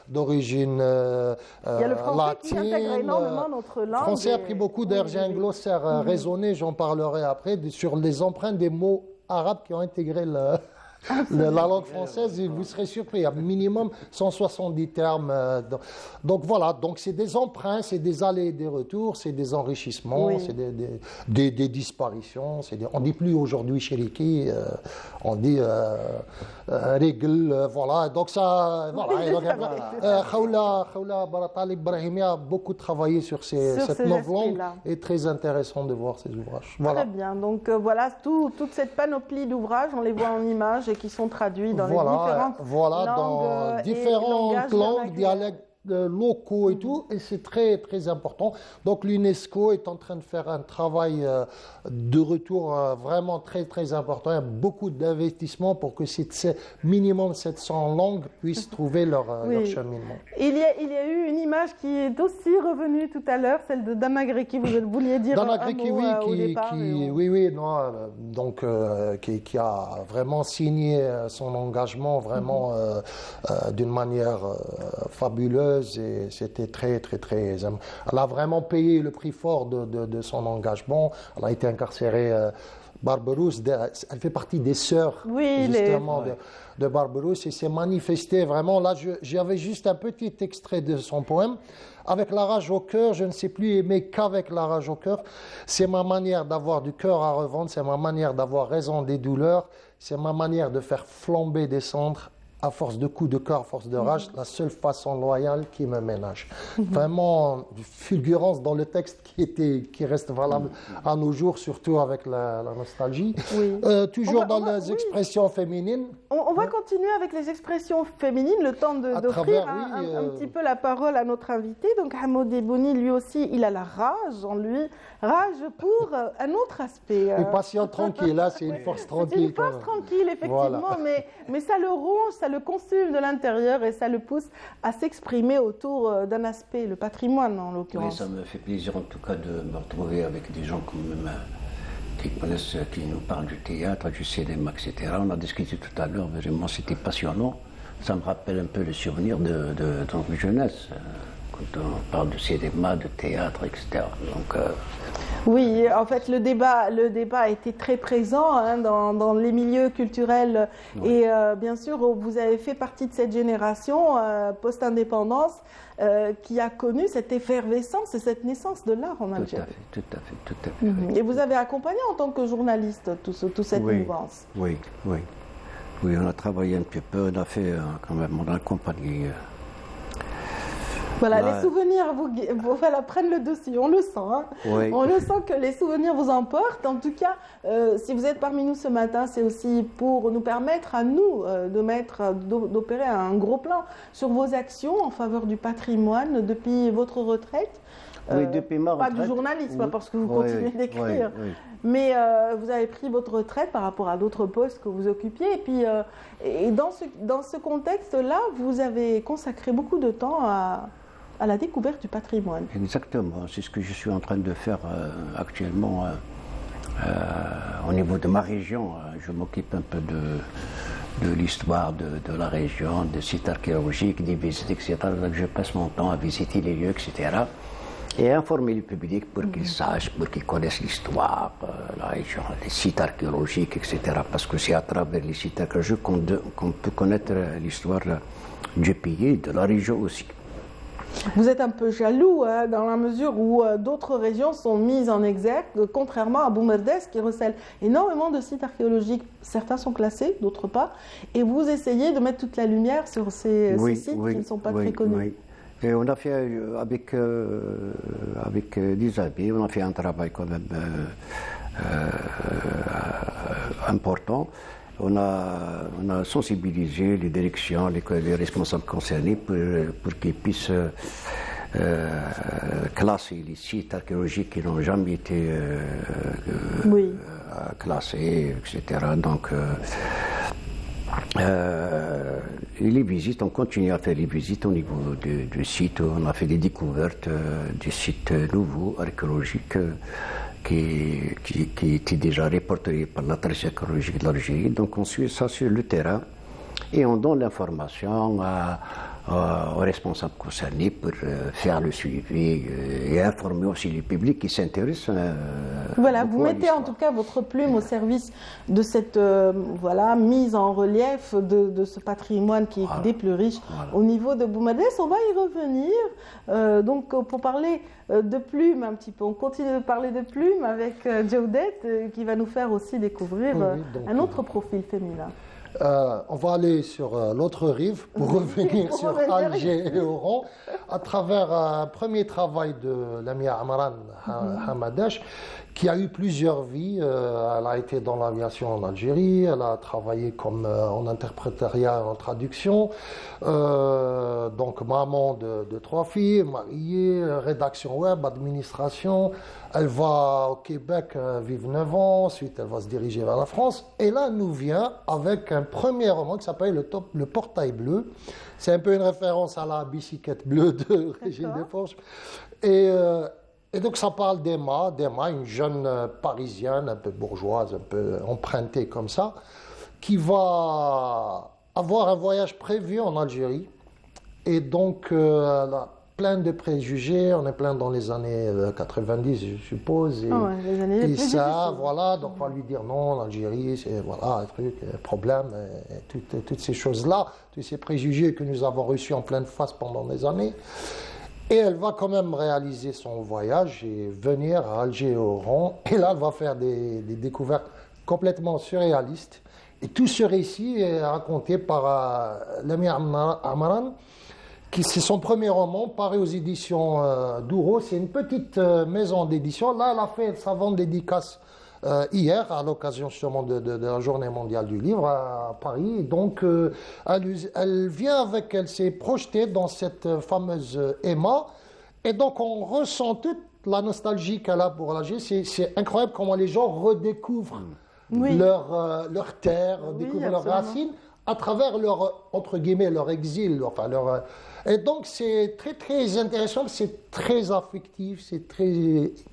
d'origine latine. Il y a le français qui intègre énormément notre langue. Le français a pris beaucoup d'ergins glossaires raisonnés, j'en parlerai après, sur les empreintes des mots arabes qui ont intégré la langue française, et vous serez surpris, il y a minimum 170 termes. Donc voilà, donc c'est des emprunts, c'est des allers et des retours, c'est des enrichissements, c'est des disparitions. On ne dit plus aujourd'hui Chériki, on dit Régl, voilà. Donc ça, voilà. Khawla Baratali Ibrahimi a beaucoup travaillé sur cette nouvelle langue, et très intéressant de voir ces ouvrages. Voilà. Très bien, donc voilà, toute cette panoplie d'ouvrages, on les voit en images et qui sont traduits dans les différentes langues, dialectes locaux et tout, et c'est très très important. Donc l'UNESCO est en train de faire un travail de retour vraiment très très important. Il y a beaucoup d'investissements pour que minimum 700 langues puissent trouver leur cheminement. Il y a eu une image qui est aussi revenue tout à l'heure, celle de Damagreki, vous vouliez dire Damagreki, un mot au départ. Qui a vraiment signé son engagement vraiment d'une manière fabuleuse. Et c'était très, très, très... Elle a vraiment payé le prix fort de son engagement. Elle a été incarcérée. Barberousse, elle fait partie des sœurs, justement, de Barberousse, et s'est manifestée vraiment. Là, j'avais juste un petit extrait de son poème. Avec la rage au cœur, je ne sais plus aimer qu'avec la rage au cœur. C'est ma manière d'avoir du cœur à revendre, c'est ma manière d'avoir raison des douleurs, c'est ma manière de faire flamber des cendres. À force de coups de cœur, à force de rage, la seule façon loyale qui me ménage. Vraiment, fulgurance dans le texte qui reste valable à nos jours, surtout avec la nostalgie. Toujours dans les expressions féminines. On va continuer avec les expressions féminines, le temps d'offrir un petit peu la parole à notre invité. Donc Hamoud Ebouni, lui aussi, il a la rage en lui. Rage pour un autre aspect. Une passion tranquille, là, c'est une force tranquille. C'est une force tranquille, effectivement, mais ça le ronge, ça le consume de l'intérieur et ça le pousse à s'exprimer autour d'un aspect, le patrimoine en l'occurrence. Oui, ça me fait plaisir en tout cas de me retrouver avec des gens qui connaissent, qui nous parlent du théâtre, du cinéma, etc. On a discuté tout à l'heure, vraiment c'était passionnant. Ça me rappelle un peu les souvenirs de notre jeunesse. Quand on parle de cinéma, de théâtre, etc. Donc, oui, en fait, le débat a été très présent dans les milieux culturels. Et bien sûr, vous avez fait partie de cette génération post-indépendance qui a connu cette effervescence et cette naissance de l'art en Algérie. Tout à fait. Et vous avez accompagné en tant que journaliste toute cette mouvance. Oui, on a travaillé un petit peu, on a fait quand même, on a accompagné. Voilà, les souvenirs prennent le dessus, on le sent. On le sent que les souvenirs vous emportent. En tout cas, si vous êtes parmi nous ce matin, c'est aussi pour nous permettre à nous d'opérer un gros plan sur vos actions en faveur du patrimoine depuis votre retraite. Oui, depuis ma retraite. Pas du journalisme, parce que vous continuez d'écrire. Mais vous avez pris votre retraite par rapport à d'autres postes que vous occupiez. Et puis, dans ce contexte-là, vous avez consacré beaucoup de temps à la découverte du patrimoine. Exactement, c'est ce que je suis en train de faire actuellement au niveau de ma région. Je m'occupe un peu de l'histoire de la région, des sites archéologiques, des visites, etc. Donc je passe mon temps à visiter les lieux, etc. Et informer le public pour qu'ils sachent, pour qu'ils connaissent l'histoire, la région, les sites archéologiques, etc. Parce que c'est à travers les sites archéologiques qu'on peut connaître l'histoire du pays, de la région aussi. Vous êtes un peu jaloux dans la mesure où d'autres régions sont mises en exergue, contrairement à Boumerdès qui recèle énormément de sites archéologiques. Certains sont classés, d'autres pas. Et vous essayez de mettre toute la lumière sur ces sites qui ne sont pas très connus. Oui. Et on a fait avec des amis, on a fait un travail quand même important. on a sensibilisé les directions, les responsables concernés pour qu'ils puissent classer les sites archéologiques qui n'ont jamais été classés, etc. Donc, et les visites, on continue à faire les visites au niveau du site. On a fait des découvertes des sites nouveaux archéologiques qui étaient déjà répertoriés par la tradition archéologique de l'Algérie. Donc on suit ça sur le terrain et on donne l'information aux responsables concernés pour faire le suivi et informer aussi le public qui s'intéresse. Voilà, vous mettez en tout cas votre plume au service de cette mise en relief de ce patrimoine qui est des plus riches au niveau de Boumadès. On va y revenir. Donc pour parler de plumes un petit peu, on continue de parler de plumes avec Djaoudet qui va nous faire aussi découvrir un autre profil féminin. On va aller sur l'autre rive pour revenir sur Alger et Oran à travers un premier travail de Lamia Amran Hamadash qui a eu plusieurs vies. Elle a été dans l'aviation en Algérie, elle a travaillé comme en interprétariat et en traduction, donc maman de 3 filles, mariée, rédaction web, administration. Elle va au Québec vivre 9 ans, ensuite elle va se diriger vers la France. Et là, elle nous vient avec un premier roman qui s'appelle Le Portail bleu. C'est un peu une référence à la bicyclette bleue de Régine Desforges. Et donc ça parle d'Emma, une jeune parisienne, un peu bourgeoise, un peu empruntée comme ça, qui va avoir un voyage prévu en Algérie. Et donc elle a plein de préjugés, on est plein dans les années 90 je suppose. Les années les plus ça, voilà, donc on va lui dire non, l'Algérie, c'est un truc, problème, et toutes ces choses-là, tous ces préjugés que nous avons reçus en pleine face pendant des années. Et elle va quand même réaliser son voyage et venir à Alger et Oran. Et là, elle va faire des découvertes complètement surréalistes. Et tout ce récit est raconté par Lamia Amran, qui c'est son premier roman, paru aux éditions Douro. C'est une petite maison d'édition. Là, elle a fait sa vente dédicace hier, à l'occasion justement de la Journée mondiale du livre à Paris. Donc, elle vient avec, elle s'est projetée dans cette fameuse Emma. Et donc, on ressent toute la nostalgie qu'elle a pour l'Algérie. C'est incroyable comment les gens redécouvrent leur terre, découvrent leurs racines à travers leur, entre guillemets, leur exil, enfin leur... Et donc c'est très très intéressant, c'est très affectif,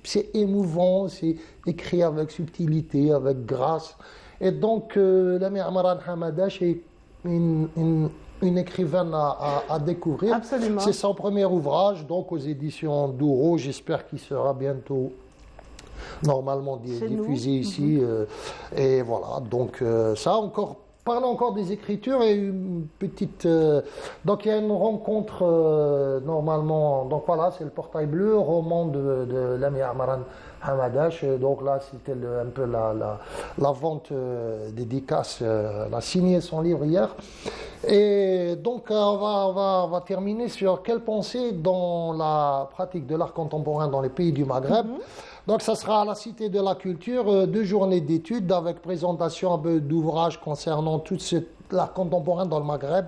c'est émouvant, c'est écrit avec subtilité, avec grâce. Et donc Lamia Amran Hamadash est une écrivaine à découvrir. Absolument. C'est son premier ouvrage, donc aux éditions Douro. J'espère qu'il sera bientôt normalement diffusé ici. Et voilà, donc ça encore. Parlons encore des écritures et une petite... donc il y a une rencontre normalement... Donc voilà, c'est Le Portail bleu, roman de Lamia Amran Hamadash. Donc là, c'était un peu la vente dédicace. Elle a signé son livre hier. Et donc on va terminer sur quelle pensée dans la pratique de l'art contemporain dans les pays du Maghreb. Donc ça sera à la Cité de la Culture, 2 journées d'études avec présentation un peu d'ouvrages concernant tout l'art contemporain dans le Maghreb.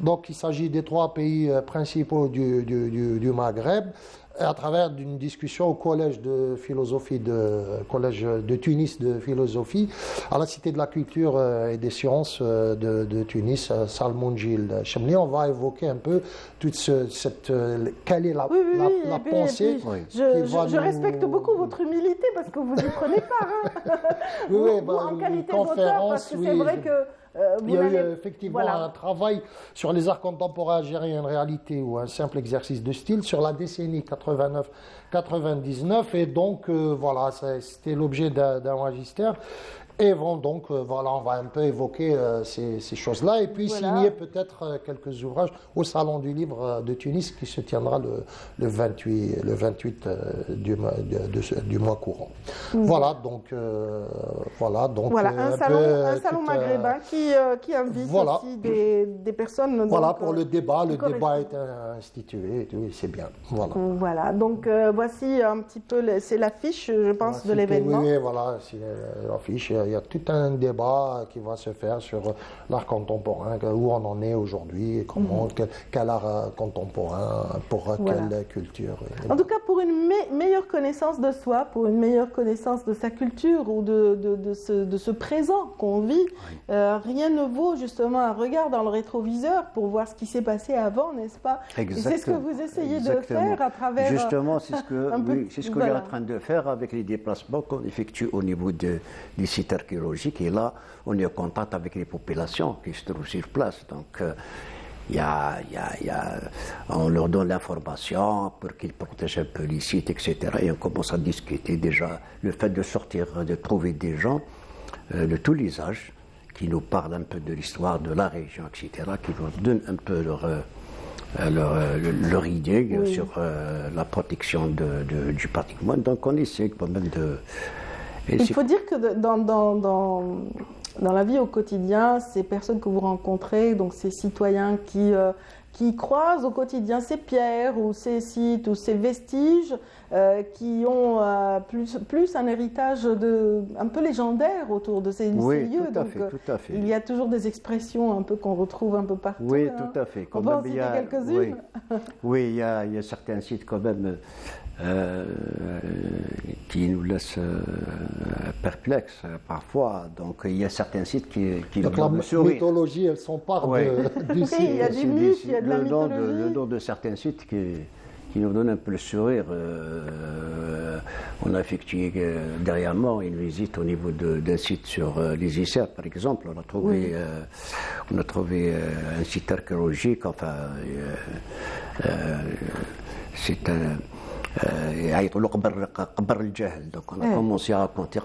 Donc il s'agit des 3 pays principaux du Maghreb, à travers une discussion au collège de philosophie collège de Tunis de philosophie, à la Cité de la Culture et des Sciences de Tunis, Salmonjil Chemli. On va évoquer un peu toute cette quelle est la pensée. Je respecte beaucoup votre humilité parce que vous n'y prenez pas. En qualité d'auteur, parce que c'est vrai que il y a eu effectivement un travail sur les arts contemporains algériens, une réalité ou un simple exercice de style sur la décennie 89-99 et donc voilà, c'était l'objet d'un magistère. Et bon, donc voilà, on va un peu évoquer ces choses-là et puis signer peut-être quelques ouvrages au Salon du Livre de Tunis qui se tiendra le 28 du mois courant. Voilà, donc un salon maghrébin qui invite aussi des personnes. Voilà donc, pour le débat. Le débat est institué, et tout, c'est bien. Voilà, donc voici un petit peu, c'est l'affiche, je pense, de l'événement. Oui, voilà, c'est l'affiche. il y a tout un débat qui va se faire sur l'art contemporain, où on en est aujourd'hui, et comment, quel art contemporain pour quelle culture. En tout cas, pour une meilleure connaissance de soi, pour une meilleure connaissance de sa culture ou de ce présent qu'on vit, rien ne vaut justement un regard dans le rétroviseur pour voir ce qui s'est passé avant, n'est-ce pas? Et c'est ce que vous essayez de faire à travers... Justement, c'est ce qu'on est en train de faire avec les déplacements qu'on effectue au niveau des sites archéologiques. Et là, on est en contact avec les populations qui se trouvent sur place. Donc, on leur donne l'information pour qu'ils protègent un peu les sites, etc. Et on commence à discuter déjà le fait de sortir, de trouver des gens de tous les âges qui nous parlent un peu de l'histoire de la région, etc., qui nous donnent un peu leur idée sur la protection du patrimoine. Donc on essaie quand même de... Il faut dire que dans la vie au quotidien, ces personnes que vous rencontrez, donc ces citoyens qui croisent au quotidien ces pierres ou ces sites ou ces vestiges, qui ont plus un héritage un peu légendaire autour de ces lieux. Tout à fait. Il y a toujours des expressions un peu qu'on retrouve un peu partout. Oui, tout à fait. On peut en citer quelques-unes. Oui, il y a certains sites quand même qui nous laissent perplexes parfois. Donc il y a certains sites qui donc la mythologie, elle s'empare du site. Il y a du mythe, il y a de la mythologie. Le nom de certains sites qui nous donne un peu le sourire. On a effectué dernièrement une visite au niveau d'un site sur les Isères, par exemple. On a trouvé un site archéologique, enfin, c'est un... donc on a commencé à raconter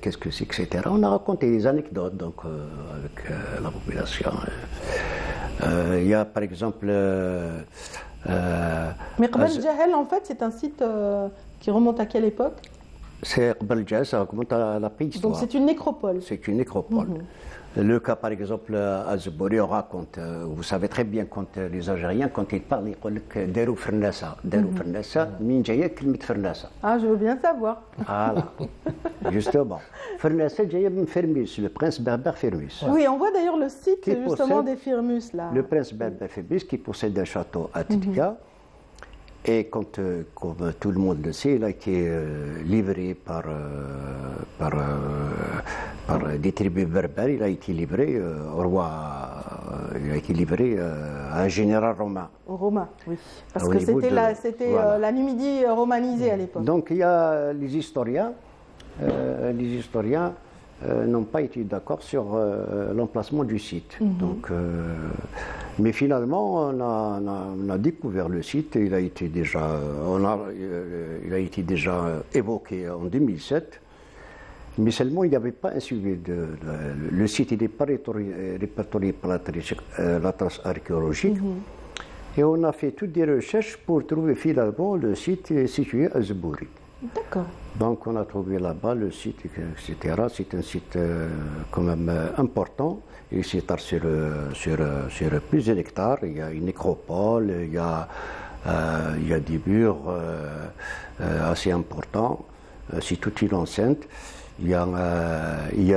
qu'est-ce que c'est, etc. On a raconté des anecdotes donc, avec la population. Il y a par exemple... Mais Qbal Jahel, en fait, c'est un site qui remonte à quelle époque? C'est Qbal Jahel, ça remonte à la préhistoire. Donc c'est une nécropole. C'est une nécropole. Le cas, par exemple, à Zebouri, on raconte, vous savez très bien, quand les Algériens, quand ils parlent, ils disent Darou Fernassa. Darou Fernassa, min jaya kelmet Fernassa. Ah, je veux bien savoir. Voilà, justement. Fernassa, jaya min Firmus, le prince berbère Firmus. Oui, on voit d'ailleurs le site justement des Firmus là. Le prince berbère Firmus qui possède un château à Tidika. Et comme tout le monde le sait, il a été livré par des tribus berbères, il a été livré au roi, il a été livré à un général romain. Au romain, oui. Parce que c'était la Numidie romanisée à l'époque. Donc il y a les historiens n'ont pas été d'accord sur l'emplacement du site. Donc, mais finalement, on a découvert le site et il a été déjà évoqué en 2007. Mais seulement, il n'y avait pas un suivi. Le site n'est pas répertorié par la trace archéologique. Et on a fait toutes des recherches pour trouver finalement le site situé à Zebouri. D'accord. Donc on a trouvé là-bas le site, etc. C'est un site quand même important. Il s'étale sur plusieurs hectares. Il y a une nécropole, il y a des murs assez importants. C'est toute une enceinte. Il y a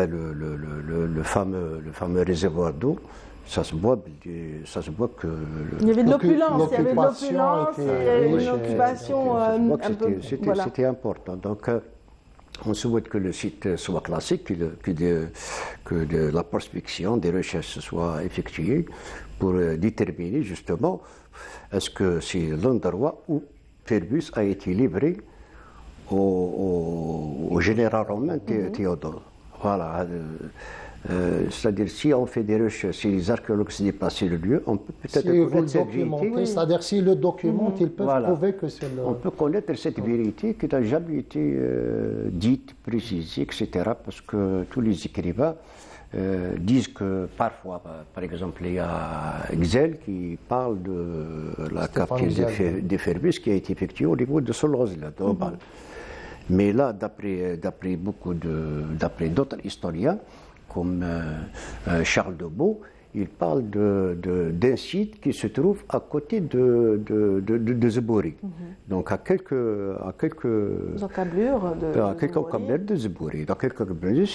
le fameux réservoir d'eau. Ça se voit que... Il y avait de l'opulence, il y avait une occupation un peu... C'était important. Donc, on souhaite que le site soit classique, que la prospection, des recherches soient effectuées pour déterminer justement est-ce que c'est l'endroit où Firmus a été livré au général romain Théodore. Voilà. C'est-à-dire, si on fait des recherches, si les archéologues se déplacent sur le lieu, on peut peut-être connaître cette vérité. C'est-à-dire, s'ils le documentent, ils peuvent prouver que c'est le... On peut connaître cette vérité qui n'a jamais été dite, précisée, etc. Parce que tous les écrivains disent que parfois, par exemple, il y a Exel qui parle de la capture des Firmus qui a été effectuée au niveau de Solozla, d'Obal. Mais là, d'après d'autres historiens, comme Charles de Beau, il parle d'un site qui se trouve à côté de Zebouri. Donc à quelques encablures de Zebouri. Dans quelques encablures,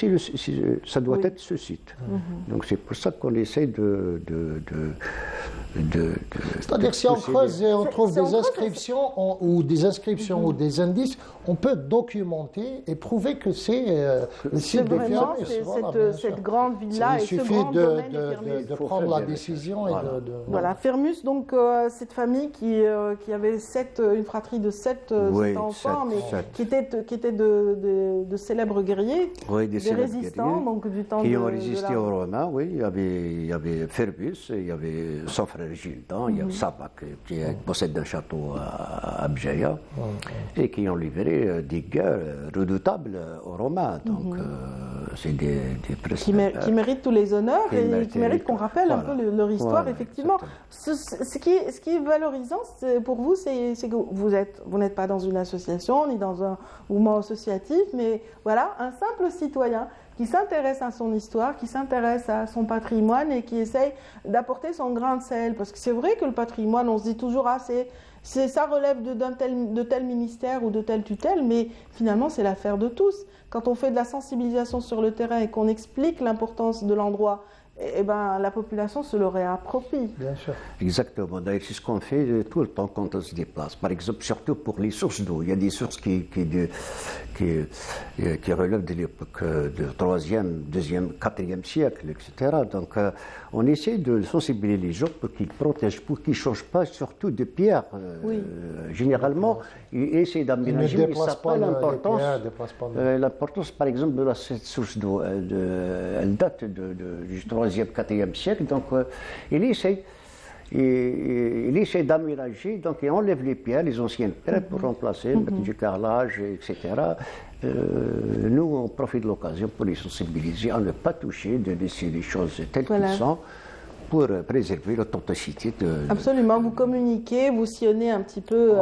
ça doit être ce site. Donc c'est pour ça qu'on essaie c'est-à-dire si on creuse et on trouve des inscriptions ou des indices, on peut documenter et prouver que c'est le site de Firmus. Cette grande villa et ce grand domaine de Firmus. De prendre la décision. Voilà, Firmus, donc cette famille qui avait une fratrie de 7 enfants, mais qui étaient de célèbres guerriers, des résistants, donc du temps qui ont résisté aux Romains. Oui, il y avait Firmus, il y avait son frère Gildan, il y a Sabak qui possède un château à Abjaya et qui ont livré des guerres redoutables aux Romains. Donc c'est des qui méritent tous les honneurs et qui méritent qu'on rappelle un peu leur histoire. Effectivement, ce qui est valorisant pour vous, c'est que vous n'êtes pas dans une association ni dans un mouvement associatif, mais voilà, un simple citoyen qui s'intéresse à son histoire, qui s'intéresse à son patrimoine et qui essaye d'apporter son grain de sel. Parce que c'est vrai que le patrimoine, on se dit toujours, ça relève de tel ministère ou de telle tutelle, mais finalement c'est l'affaire de tous. Quand on fait de la sensibilisation sur le terrain et qu'on explique l'importance de l'endroit, la population se le réapproprie. Bien sûr. Exactement. D'ailleurs, c'est ce qu'on fait tout le temps quand on se déplace. Par exemple, surtout pour les sources d'eau. Il y a des sources qui relèvent de l'époque du 3e, 2e, 4e siècle, etc. Donc, on essaie de sensibiliser les gens pour qu'ils protègent, pour qu'ils ne changent pas, surtout de pierre. Généralement, ils essaient d'aménager, mais ça n'a pas l'importance. L'importance, par exemple, de cette source d'eau, elle date du 3e, 4e siècle. Donc, il essaie d'aménager, donc il enlève les pierres, les anciennes pierres pour remplacer, mettre du carrelage, etc. Nous, on profite de l'occasion pour les sensibiliser à ne pas toucher, de laisser les choses telles qu'elles sont, pour préserver l'authenticité de... Absolument, vous communiquez, vous sillonnez un petit peu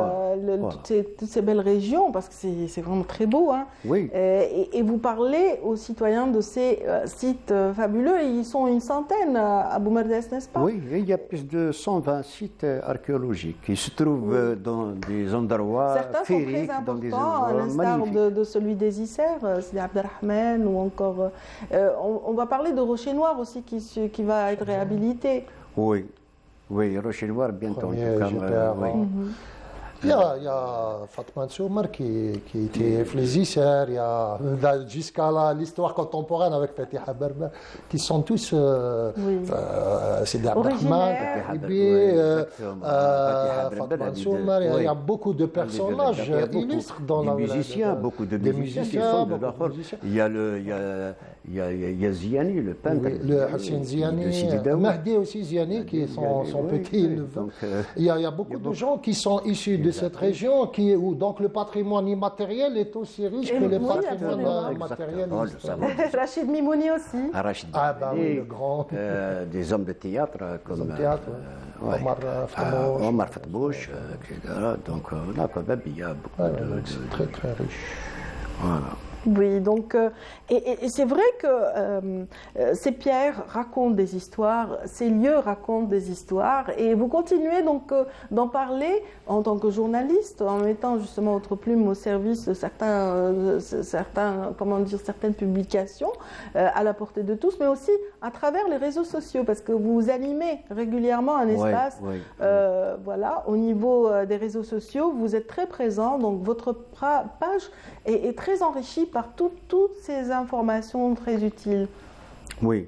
toutes ces belles régions, parce que c'est vraiment très beau. Hein. Oui. Et vous parlez aux citoyens de ces sites fabuleux, ils sont une centaine à Boumerdes, n'est-ce pas? Oui, il y a plus de 120 sites archéologiques qui se trouvent dans des endroits féeriques, dans des endroits magnifiques. À l'instar de celui des Isères, Sidi Abdelrahman, ou encore... on va parler de Rocher Noir aussi, qui va être réhabilité. Oui, Rocher Noir, bien entendu. Il y a Fatma Soumar qui était Flésisser, il y a jusqu'à l'histoire contemporaine avec Fatiha Berber, qui sont tous Sidi Abdelrahman, Fatma Soumar, il y a beaucoup de personnages illustres dans la musiciens, beaucoup de musiciens. Il y a Ziani, le peintre. Le Hassan Ziani, Mahdi aussi Ziani, qui est son petit neveu. Il y a beaucoup de gens qui sont issus de cette région, où donc le patrimoine immatériel est aussi riche que le patrimoine matériel. Rachid Mimouni aussi. Rachid Mimouni, le grand. Des hommes de théâtre comme Omar Fatbouch, etc. Donc là, quand même, il y a beaucoup de... C'est très, très riche. Voilà. Oui, donc, et c'est vrai que ces pierres racontent des histoires, ces lieux racontent des histoires, et vous continuez donc d'en parler en tant que journaliste, en mettant justement votre plume au service de certaines publications à la portée de tous, mais aussi à travers les réseaux sociaux, parce que vous animez régulièrement un espace, voilà, au niveau des réseaux sociaux, vous êtes très présent, donc votre page est très enrichie par toutes ces informations très utiles. Oui,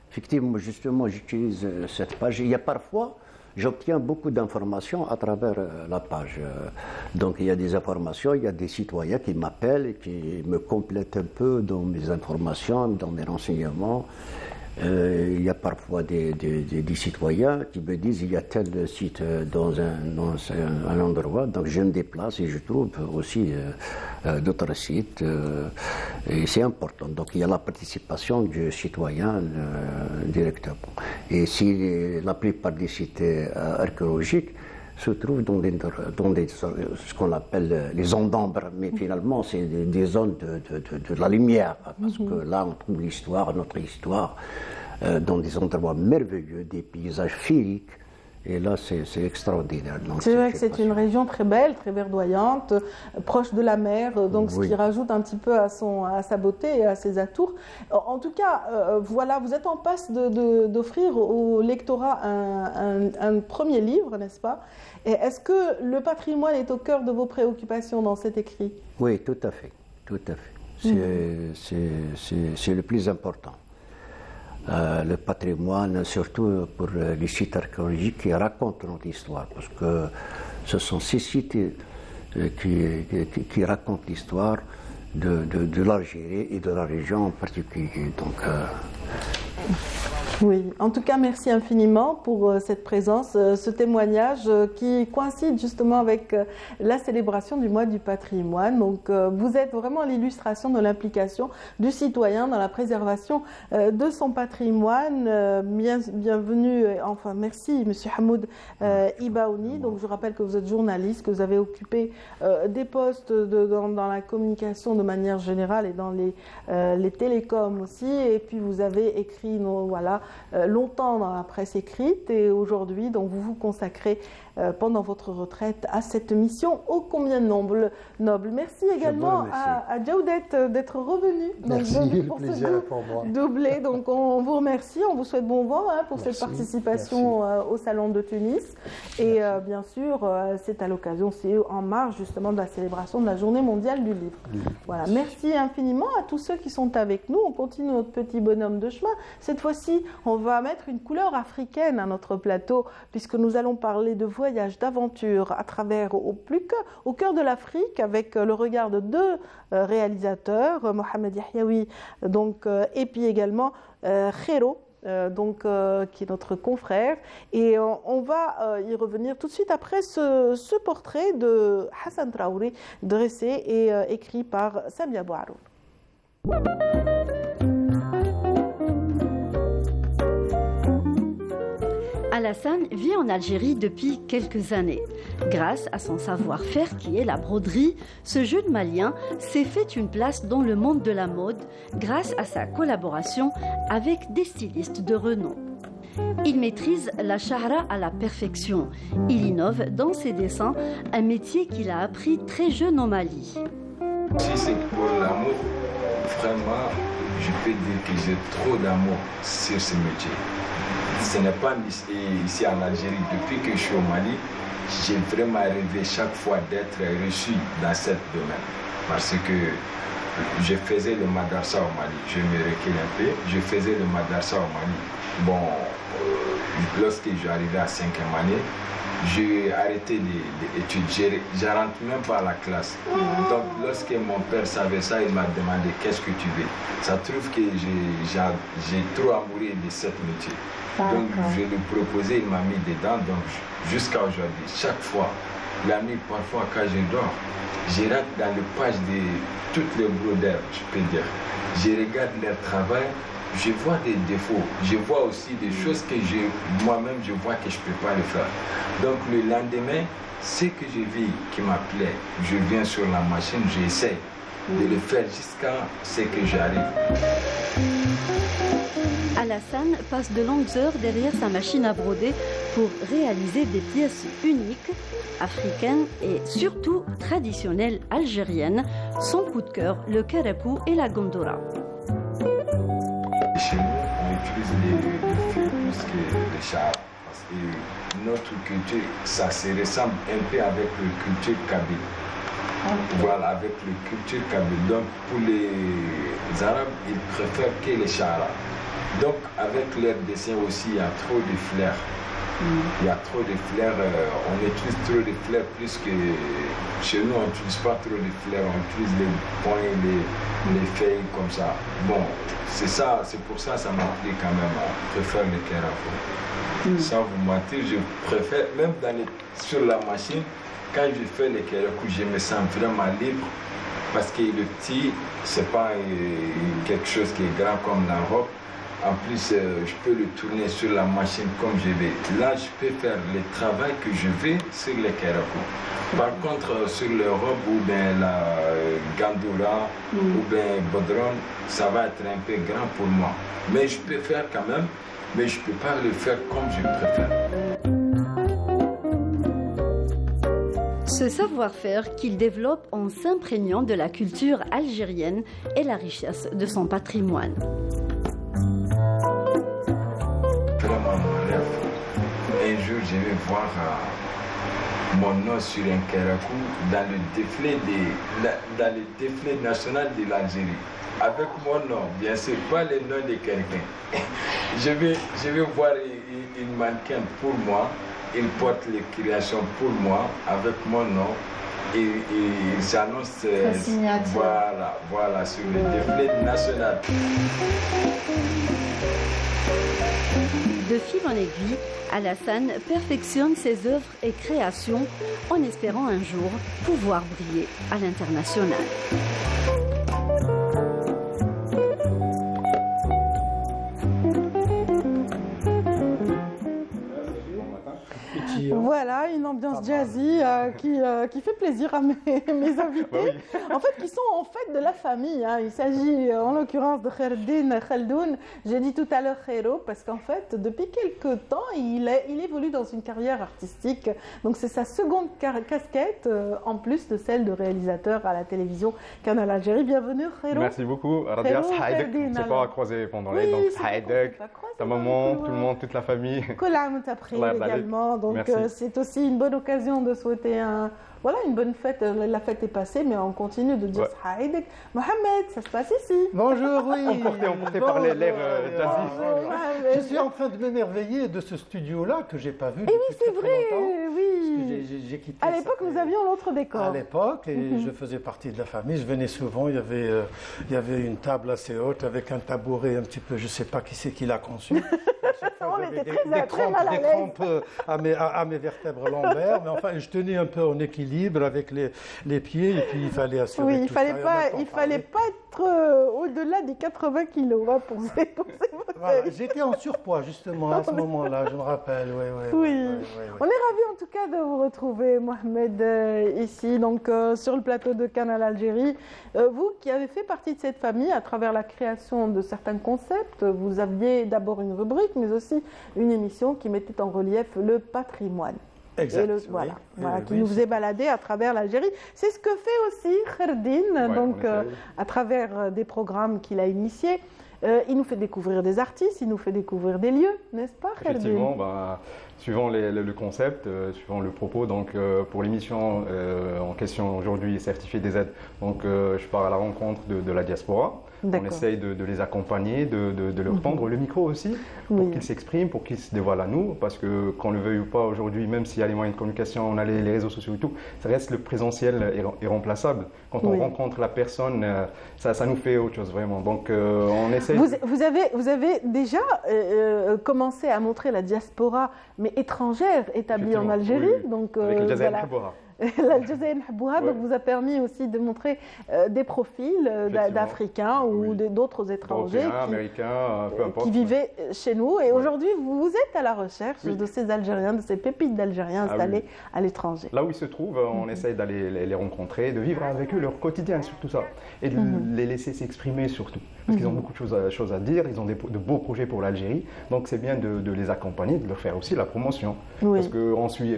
effectivement, justement, j'utilise cette page. Il y a parfois, j'obtiens beaucoup d'informations à travers la page. Donc il y a des informations, il y a des citoyens qui m'appellent et qui me complètent un peu dans mes informations, dans mes renseignements. Il y a parfois des citoyens qui me disent il y a tel site dans un endroit, donc je me déplace et je trouve aussi d'autres sites et c'est important. Donc il y a la participation du citoyen directement. Et si la plupart des sites archéologiques se trouvent dans ce qu'on appelle les zones d'ombre, mais finalement c'est des zones de la lumière, parce que là on trouve l'histoire, notre histoire, dans des endroits merveilleux, des paysages féeriques. Et là, c'est extraordinaire. C'est vrai que c'est une région très belle, très verdoyante, proche de la mer, donc ce qui rajoute un petit peu à sa beauté et à ses atours. En tout cas, voilà, vous êtes en passe d'offrir au lectorat un premier livre, n'est-ce pas? Et est-ce que le patrimoine est au cœur de vos préoccupations dans cet écrit? Oui, tout à fait, tout à fait. C'est le plus important. Le patrimoine, surtout pour les sites archéologiques qui racontent notre histoire, parce que ce sont ces sites qui racontent l'histoire de l'Algérie et de la région en particulier. Donc, oui, en tout cas, merci infiniment pour cette présence, ce témoignage qui coïncide justement avec la célébration du mois du patrimoine. Donc, vous êtes vraiment l'illustration de l'implication du citoyen dans la préservation de son patrimoine. Bienvenue, enfin merci, Monsieur Hamoud Ibaouni. Donc, je rappelle que vous êtes journaliste, que vous avez occupé des postes dans la communication de manière générale et dans les télécoms aussi. Et puis, vous avez écrit, longtemps dans la presse écrite, et aujourd'hui, donc, vous vous consacrez pendant votre retraite à cette mission ô combien noble. Merci également à Jaudet d'être revenu. Merci, donc, pour le plaisir est pour moi. Doublé, donc on vous remercie, on vous souhaite bon vent pour cette participation au Salon de Tunis. Et bien sûr, c'est à l'occasion, c'est en marge justement de la célébration de la Journée mondiale du livre. Voilà, merci infiniment à tous ceux qui sont avec nous. On continue notre petit bonhomme de chemin. Cette fois-ci, on va mettre une couleur africaine à notre plateau, puisque nous allons parler de voyage, d'aventure à travers au cœur de l'Afrique, avec le regard de deux réalisateurs, Mohamed Yahyaoui et puis également Khero, qui est notre confrère, et on va y revenir tout de suite après ce portrait de Hassan Traoré dressé et écrit par Samia Bouaroun. Alassane vit en Algérie depuis quelques années. Grâce à son savoir-faire qui est la broderie, ce jeune malien s'est fait une place dans le monde de la mode grâce à sa collaboration avec des stylistes de renom. Il maîtrise la chahra à la perfection. Il innove dans ses dessins, un métier qu'il a appris très jeune au Mali. Si c'est pour l'amour, vraiment, je peux dire que j'ai trop d'amour sur ce métier. Ce n'est pas ici en Algérie. Depuis que je suis au Mali, j'ai vraiment rêvé chaque fois d'être reçu dans ce domaine. Parce que je faisais le madarsa au Mali. Je me recule un peu. Je faisais le madarsa au Mali. Bon, lorsque j'arrivais à 5e année, j'ai arrêté les études. Je ne rentre même pas à la classe. Donc, lorsque mon père savait ça, il m'a demandé qu'est-ce que tu veux. Ça trouve que j'ai trop amoureux de ce métier. Donc, je lui proposais, il m'a mis dedans. Donc, jusqu'à aujourd'hui, chaque fois, la nuit, parfois, quand je dors, je rentre dans les pages de toutes les brodeurs, je peux dire. Je regarde leur travail, je vois des défauts. Je vois aussi des choses que moi-même, je vois que je ne peux pas le faire. Donc, le lendemain, ce que je vis qui m'appelait, je viens sur la machine, j'essaie de le faire jusqu'à ce que j'arrive. Alassane passe de longues heures derrière sa machine à broder pour réaliser des pièces uniques, africaines et surtout traditionnelles algériennes. Son coup de cœur, le karakou et la gondora. Chez nous, on utilise les fils plus que les chars. Parce que notre culture, ça se ressemble un peu avec la culture kabyle. Voilà, avec la culture kabyle. Donc, pour les Arabes, ils préfèrent que les chars. Donc, avec leurs dessins aussi, il y a trop de fleurs. Il y a trop de fleurs, on utilise trop de fleurs plus que... Chez nous, on n'utilise pas trop de fleurs, on utilise les points, les feuilles comme ça. Bon, c'est ça, c'est pour ça que ça m'a plu quand même. Je préfère les karakou. Sans vous mentir, je préfère, même sur la machine, quand je fais les karakou, je me sens vraiment libre. Parce que le petit, c'est pas quelque chose qui est grand comme la robe. En plus, je peux le tourner sur la machine comme je vais. Là, je peux faire le travail que je veux sur les Kerakou. Par contre, sur les robes ou bien la gandoura ou bien bodron, ça va être un peu grand pour moi. Mais je peux faire quand même, mais je ne peux pas le faire comme je préfère. Ce savoir-faire qu'il développe en s'imprégnant de la culture algérienne et la richesse de son patrimoine. Vraiment mon rêve. Un jour, je vais voir mon nom sur un Kerakou dans le défilé national de l'Algérie. Avec mon nom, bien sûr, pas le nom de quelqu'un. Je vais voir une mannequin pour moi. Il porte les créations pour moi avec mon nom et il s'annonce voilà, sur le défilé national. De fil en aiguille, Alassane perfectionne ses œuvres et créations en espérant un jour pouvoir briller à l'international. Voilà, une ambiance jazzy qui fait plaisir à mes invités, en fait, qui sont en fait de la famille. Hein. Il s'agit en l'occurrence de Kherdine Khaldoun. J'ai dit tout à l'heure Khairo parce qu'en fait, depuis quelques temps, il évolue dans une carrière artistique. Donc c'est sa seconde casquette, en plus de celle de réalisateur à la télévision Canal Algérie. Bienvenue Khairo. Merci beaucoup. Radia Saïdek, on ne s'est pas croisé pendant l'année, donc Saïdek, ta maman, tout le monde, toute la famille. Kolam Tapré également. Donc c'est aussi une bonne occasion de souhaiter une bonne fête. La fête est passée, mais on continue de dire Saïdek. Mohamed, ça se passe ici. Bonjour, oui. Emporté par l'air jazzy. Je suis en train de m'émerveiller de ce studio-là que je n'ai pas vu depuis très longtemps. Oui. J'ai quitté. À l'époque, nous avions l'autre décor. À l'époque, et je faisais partie de la famille. Je venais souvent. Il y avait une table assez haute avec un tabouret un petit peu. Je ne sais pas qui c'est qui l'a conçu. On était très des crampes à mes vertèbres lombaires, mais enfin, je tenais un peu en équilibre avec les pieds, et puis il fallait assurer. Oui, il fallait pas être au-delà des 80 kilos pour ces voilà, j'étais en surpoids justement à ce moment-là, je me rappelle. Oui. On est ravis en tout cas de vous retrouver, Mohamed, ici, donc sur le plateau de Canal Algérie. Vous qui avez fait partie de cette famille à travers la création de certains concepts, vous aviez d'abord une rubrique, mais aussi une émission qui mettait en relief le patrimoine. Exact. Qui nous faisait balader à travers l'Algérie. C'est ce que fait aussi Kherdine, à travers des programmes qu'il a initiés. Il nous fait découvrir des artistes, il nous fait découvrir des lieux, n'est-ce pas, Kherdine? Effectivement, suivant le concept, suivant le propos, donc pour l'émission en question aujourd'hui, Certifié des aides, donc je pars à la rencontre de la diaspora. On essaye de les accompagner, de leur tendre le micro aussi, pour qu'ils s'expriment, pour qu'ils se dévoilent à nous, parce que qu'on le veuille ou pas aujourd'hui, même s'il y a les moyens de communication, on a les réseaux sociaux et tout, ça reste le présentiel irremplaçable. Quand on rencontre la personne, ça nous fait autre chose vraiment. Donc on essaye. Vous avez déjà commencé à montrer la diaspora, mais étrangère, établie en Algérie. Donc, avec le Jazair Nhabouha. L'Al-Jazair Nhabouha vous a permis aussi de montrer des profils d'Africains ou d'autres étrangers Américains, peu importe, qui vivaient chez nous. Et aujourd'hui, vous êtes à la recherche de ces Algériens, de ces pépites d'Algériens installés à l'étranger. Là où ils se trouvent, on essaye d'aller les rencontrer, de vivre avec eux leur quotidien, surtout ça. Et de les laisser s'exprimer surtout. Parce qu'ils ont beaucoup de choses à dire, ils ont de beaux projets pour l'Algérie. Donc c'est bien de les accompagner, de leur faire aussi la promotion. Parce qu'on suit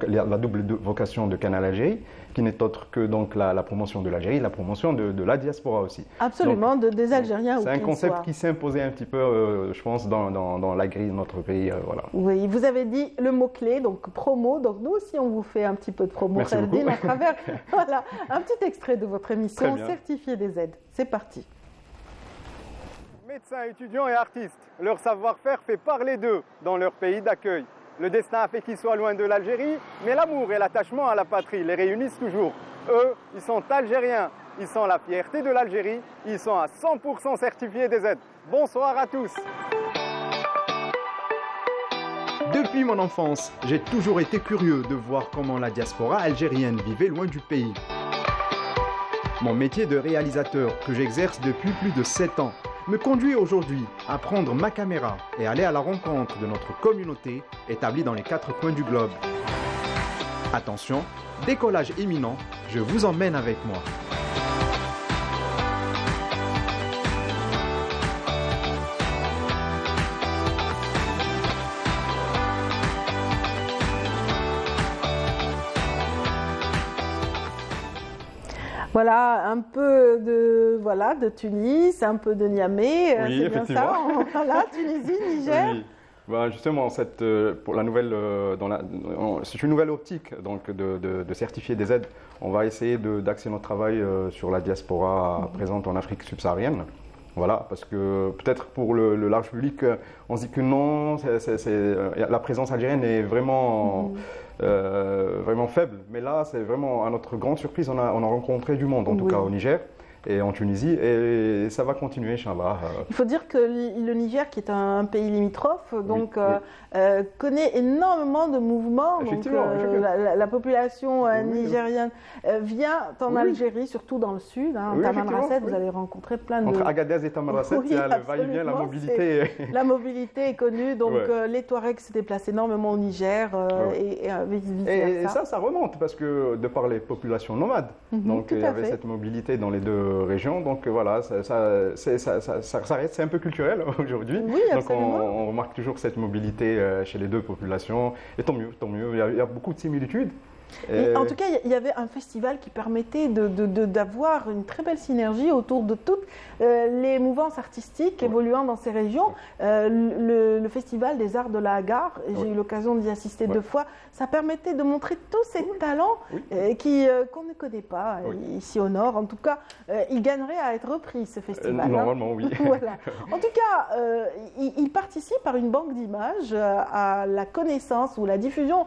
la double vocation de Canal Algérie, qui n'est autre que donc la promotion de l'Algérie, la promotion de la diaspora aussi. Absolument, donc, des Algériens. C'est un concept qui s'est imposé un petit peu, je pense, dans la grille de notre pays. Voilà. Oui, vous avez dit le mot-clé, donc promo. Donc nous aussi, on vous fait un petit peu de promo, Kherdine, à travers un petit extrait de votre émission Certifié des aides. C'est parti. Médecins, étudiants et artistes, leur savoir-faire fait parler d'eux dans leur pays d'accueil. Le destin a fait qu'ils soient loin de l'Algérie, mais l'amour et l'attachement à la patrie les réunissent toujours. Eux, ils sont algériens, ils sont la fierté de l'Algérie, ils sont à 100% certifiés des aides. Bonsoir à tous. Depuis mon enfance, j'ai toujours été curieux de voir comment la diaspora algérienne vivait loin du pays. Mon métier de réalisateur, que j'exerce depuis plus de 7 ans, me conduit aujourd'hui à prendre ma caméra et aller à la rencontre de notre communauté établie dans les 4 coins du globe. Attention, décollage imminent, je vous emmène avec moi. Voilà, un peu de Tunis, un peu de Niamey, oui, c'est bien ça. Voilà, Tunisie, Niger. Oui. Ben justement, pour la nouvelle, c'est une nouvelle optique donc de certifier des aides. On va essayer d'axer notre travail sur la diaspora présente en Afrique subsaharienne. Voilà, parce que peut-être pour le large public, on se dit que non, la présence algérienne est vraiment faible. Mais là, c'est vraiment, à notre grande surprise, on a rencontré du monde, en tout cas au Niger et en Tunisie, et ça va continuer, Inch'Allah. Il faut dire que le Niger, qui est un pays limitrophe, donc connaît énormément de mouvements. Donc, la population nigérienne vient en Algérie, surtout dans le sud. Tamanrasset, vous allez rencontrer plein de... Entre Agadez et Tamanrasset, il y a le va-et-vient, la mobilité. La mobilité est connue, donc les Touaregs se déplacent énormément au Niger et vice-versa. Et ça remonte, parce que de par les populations nomades, donc il y avait cette mobilité dans les 2 régions, donc voilà, c'est un peu culturel aujourd'hui. Oui, donc on remarque toujours cette mobilité chez les 2 populations, et tant mieux, il y a beaucoup de similitudes. En tout cas, il y avait un festival qui permettait d'avoir une très belle synergie autour de toutes les mouvances artistiques évoluant dans ces régions. Le festival des arts de la Hagar, j'ai eu l'occasion d'y assister 2 fois, ça permettait de montrer tous ces talents qu'on ne connaît pas ici au Nord. En tout cas, il gagnerait à être repris, ce festival. Normalement, oui. Voilà. En tout cas, il participe par une banque d'images à la connaissance ou la diffusion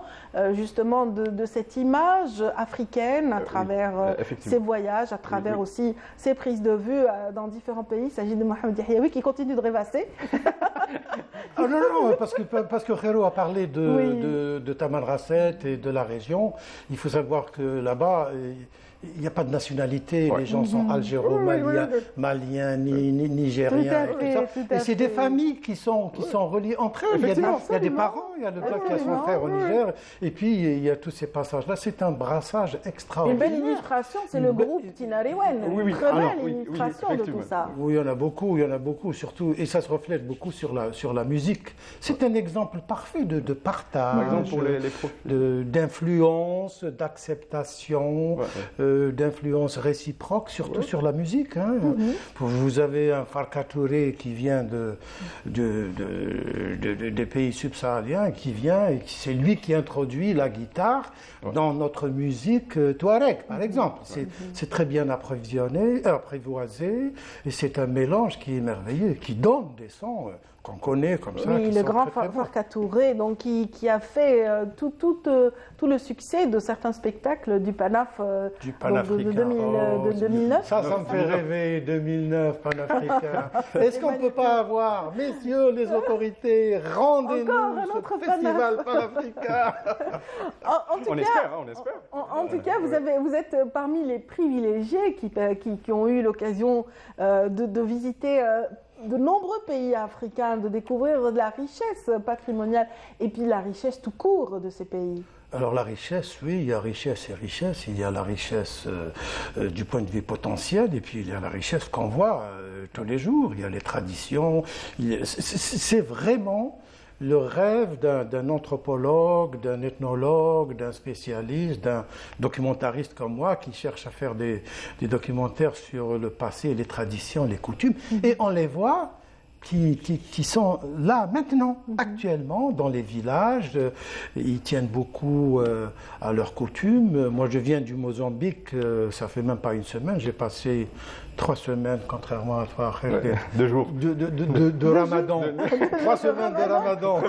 justement de cette image africaine à travers ses voyages, à travers aussi ses prises de vue dans différents pays. Il s'agit de Mohamed Yahyaoui qui continue de rêvasser. Non, parce que Khéro a parlé de Tamanrasset et de la région. Il faut savoir que là-bas, il n'y a pas de nationalité, les gens sont algéro-maliens, maliens, nigériens, et c'est des familles qui sont reliées entre elles. Il y a des parents, il y a le père qui a son frère au Niger, et puis il y a tous ces passages-là. C'est un brassage extraordinaire. Une belle illustration, c'est le groupe Tinariwen. Une très belle illustration de tout ça. Oui, il y en a beaucoup, surtout, et ça se reflète beaucoup sur la musique. C'est un exemple parfait de partage, d'influence, d'acceptation. D'influence réciproque, surtout sur la musique. Vous avez un Farka Touré qui vient des pays subsahariens, qui vient, et c'est lui qui introduit la guitare dans notre musique touareg, par exemple. C'est très bien apprivoisé, et c'est un mélange qui est merveilleux, qui donne des sons qu'on connaît comme ça. Oui, le grand Farka Touré, donc qui a fait tout le succès de certains spectacles du Panaf de 2009. Ça me fait rêver, 2009, Panafricain. Est-ce qu'on ne peut pas avoir, messieurs les autorités, rendez-nous ce festival panafricain? On espère. En tout cas, vous êtes parmi les privilégiés qui ont eu l'occasion de visiter de nombreux pays africains, de découvrir de la richesse patrimoniale et puis la richesse tout court de ces pays. Alors la richesse, oui, il y a richesse et richesse. Il y a la richesse du point de vue potentiel, et puis il y a la richesse qu'on voit tous les jours. Il y a les traditions. C'est vraiment le rêve d'un anthropologue, d'un ethnologue, d'un spécialiste, d'un documentariste comme moi qui cherche à faire des documentaires sur le passé, les traditions, les coutumes. Et on les voit qui sont là maintenant, actuellement, dans les villages. Ils tiennent beaucoup à leurs coutumes. Moi, je viens du Mozambique, ça fait même pas une semaine. J'ai passé 3 semaines, contrairement à toi, 2 jours. De Ramadan. 3 semaines de Ramadan au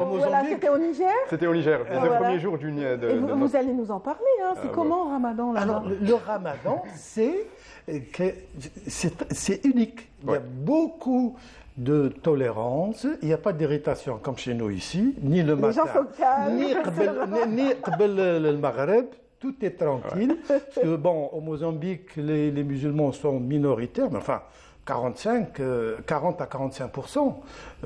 Mozambique. Voilà, c'était au Niger. C'était au Niger, le premier jour du vous allez nous en parler, hein. C'est comment Ramadan là-bas? Alors, le Ramadan, c'est unique. Il y a beaucoup de tolérance, il n'y a pas d'irritation comme chez nous ici, ni le matin, ni le Maghreb. Tout est tranquille, parce que bon, au Mozambique, les musulmans sont minoritaires, mais enfin, 40 à 45%,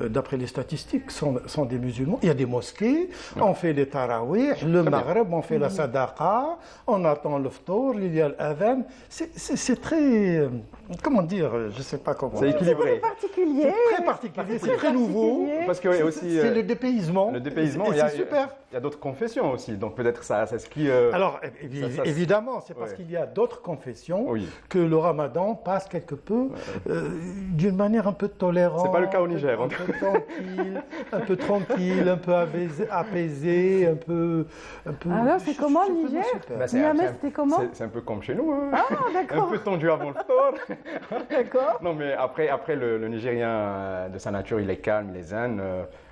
d'après les statistiques, sont des musulmans. Il y a des mosquées, on fait les tarawih, le maghreb, on fait la sadaqa, on attend le ftour, il y a l'adhan. C'est très, comment dire, je ne sais pas comment. C'est équilibré. C'est particulier. C'est très particulier, c'est très nouveau. Parce que aussi, c'est le dépaysement. Le dépaysement, c'est super. Il y a d'autres confessions aussi, donc peut-être ça s'explique. Alors, évidemment, c'est parce qu'il y a d'autres confessions que le ramadan passe quelque peu d'une manière un peu tolérante. C'est pas le cas au Niger. Un peu tranquille, un peu apaisé, un peu. Alors, c'est comment le Niger? C'était comment? C'est un peu comme chez nous. Hein. Ah, d'accord. Un peu tendu avant le fort. D'accord. Non, mais après le Nigérien, de sa nature, il est calme, il est zen.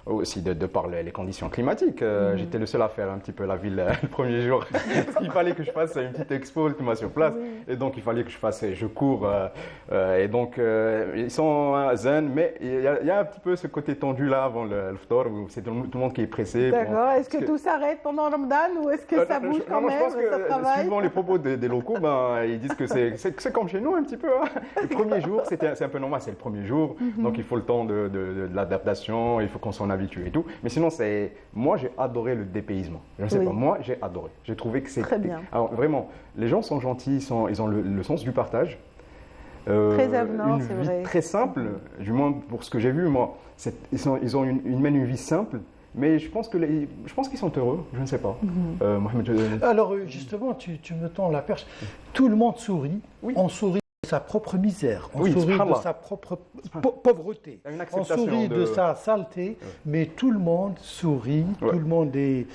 Aussi de par les conditions climatiques. J'étais le seul à faire un petit peu la ville le premier jour. Il fallait que je fasse une petite expo ultima sur place. Et donc, il fallait que je cours. Et donc, ils sont zen, mais il y a un petit peu ce côté tendu là avant le ftor, où c'est tout le monde qui est pressé. D'accord. Est-ce que tout s'arrête pendant Ramadan ou est-ce que ça bouge quand même? Je pense que, suivant les propos des locaux, ils disent que c'est comme chez nous un petit peu. Hein. Le premier jour, c'est un peu normal, c'est le premier jour. Donc, il faut le temps de l'adaptation, il faut qu'on s'en habitue et tout. Mais sinon, moi, j'ai adoré le dépaysement. Je ne sais pas, moi, j'ai adoré. J'ai trouvé que c'est très bien. Alors, vraiment, les gens sont gentils, ils ont le sens du partage. Très avenant, c'est vrai. Très simple, du moins pour ce que j'ai vu, moi. Ils mènent une vie simple. Mais je pense qu'ils sont heureux, je ne sais pas. Mohamed, alors justement, tu me tends la perche. Tout le monde sourit, on sourit de sa propre misère, on sourit de sa propre pauvreté, on sourit de sa saleté, mais tout le monde sourit, tout le monde est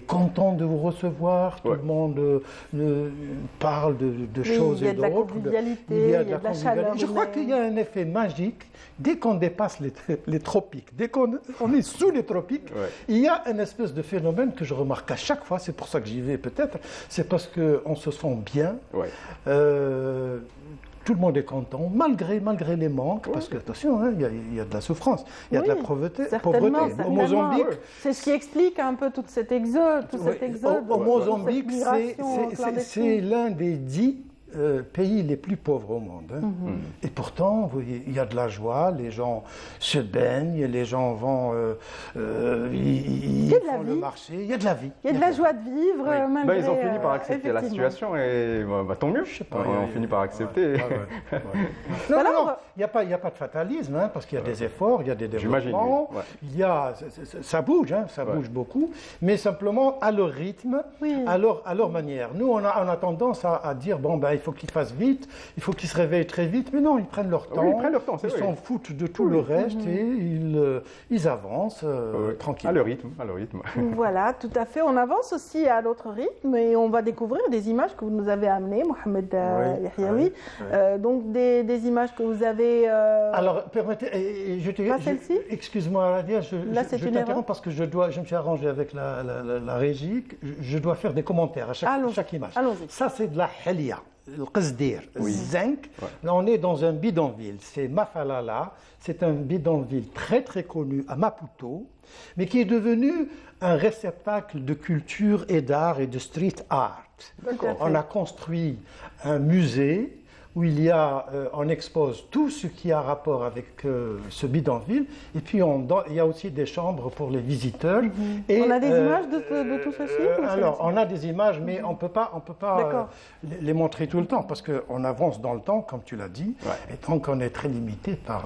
content de vous recevoir, tout le monde parle de choses et d'autres. Il y a de la chaleur. Je crois qu'il y a un effet magique. Dès qu'on dépasse les tropiques, dès qu'on est sous les tropiques, il y a un espèce de phénomène que je remarque à chaque fois, c'est pour ça que j'y vais peut-être, c'est parce qu'on se sent bien, tout le monde est content, malgré les manques, parce que attention, il y a de la souffrance, il y a de la pauvreté. Au Mozambique, c'est ce qui explique un peu tout cet exode. Au Mozambique, c'est l'un des 10 pays les plus pauvres au monde. Et pourtant, il y a de la joie, les gens se baignent, les gens vont ils font le marché, il y a de la vie. Il y a de la joie de vivre. Ils ont fini par accepter la situation et tant mieux. Je sais pas, on finit par accepter. Non, il n'y a pas de fatalisme, parce qu'il y a des efforts, il y a des développements, ça bouge, ça bouge beaucoup, mais simplement à leur rythme, à leur manière. Nous, on a tendance à dire, il faut qu'ils fassent vite, il faut qu'ils se réveillent très vite, mais non, ils prennent leur temps, ils s'en foutent de tout le reste et ils avancent tranquillement. À leur rythme. Voilà, tout à fait. On avance aussi à l'autre rythme et on va découvrir des images que vous nous avez amenées, Mohamed Yahyaoui. Donc des images que vous avez... Alors, permettez, celle-ci. Excuse-moi, Radia, je t'interromps parce que je me suis arrangé avec la régie, je dois faire des commentaires à chaque image. Ça, c'est de la Helia. Le Qasdir, zinc. Là, on est dans un bidonville. C'est Mafalala. C'est un bidonville très très connu à Maputo, mais qui est devenu un réceptacle de culture et d'art et de street art. On a construit un musée où on expose tout ce qui a rapport avec ce bidonville. Et puis, il y a aussi des chambres pour les visiteurs. Et, on a des images de tout ceci alors, on a des images, mais on ne peut pas les montrer tout le temps, parce qu'on avance dans le temps, comme tu l'as dit, et donc on est très limité par...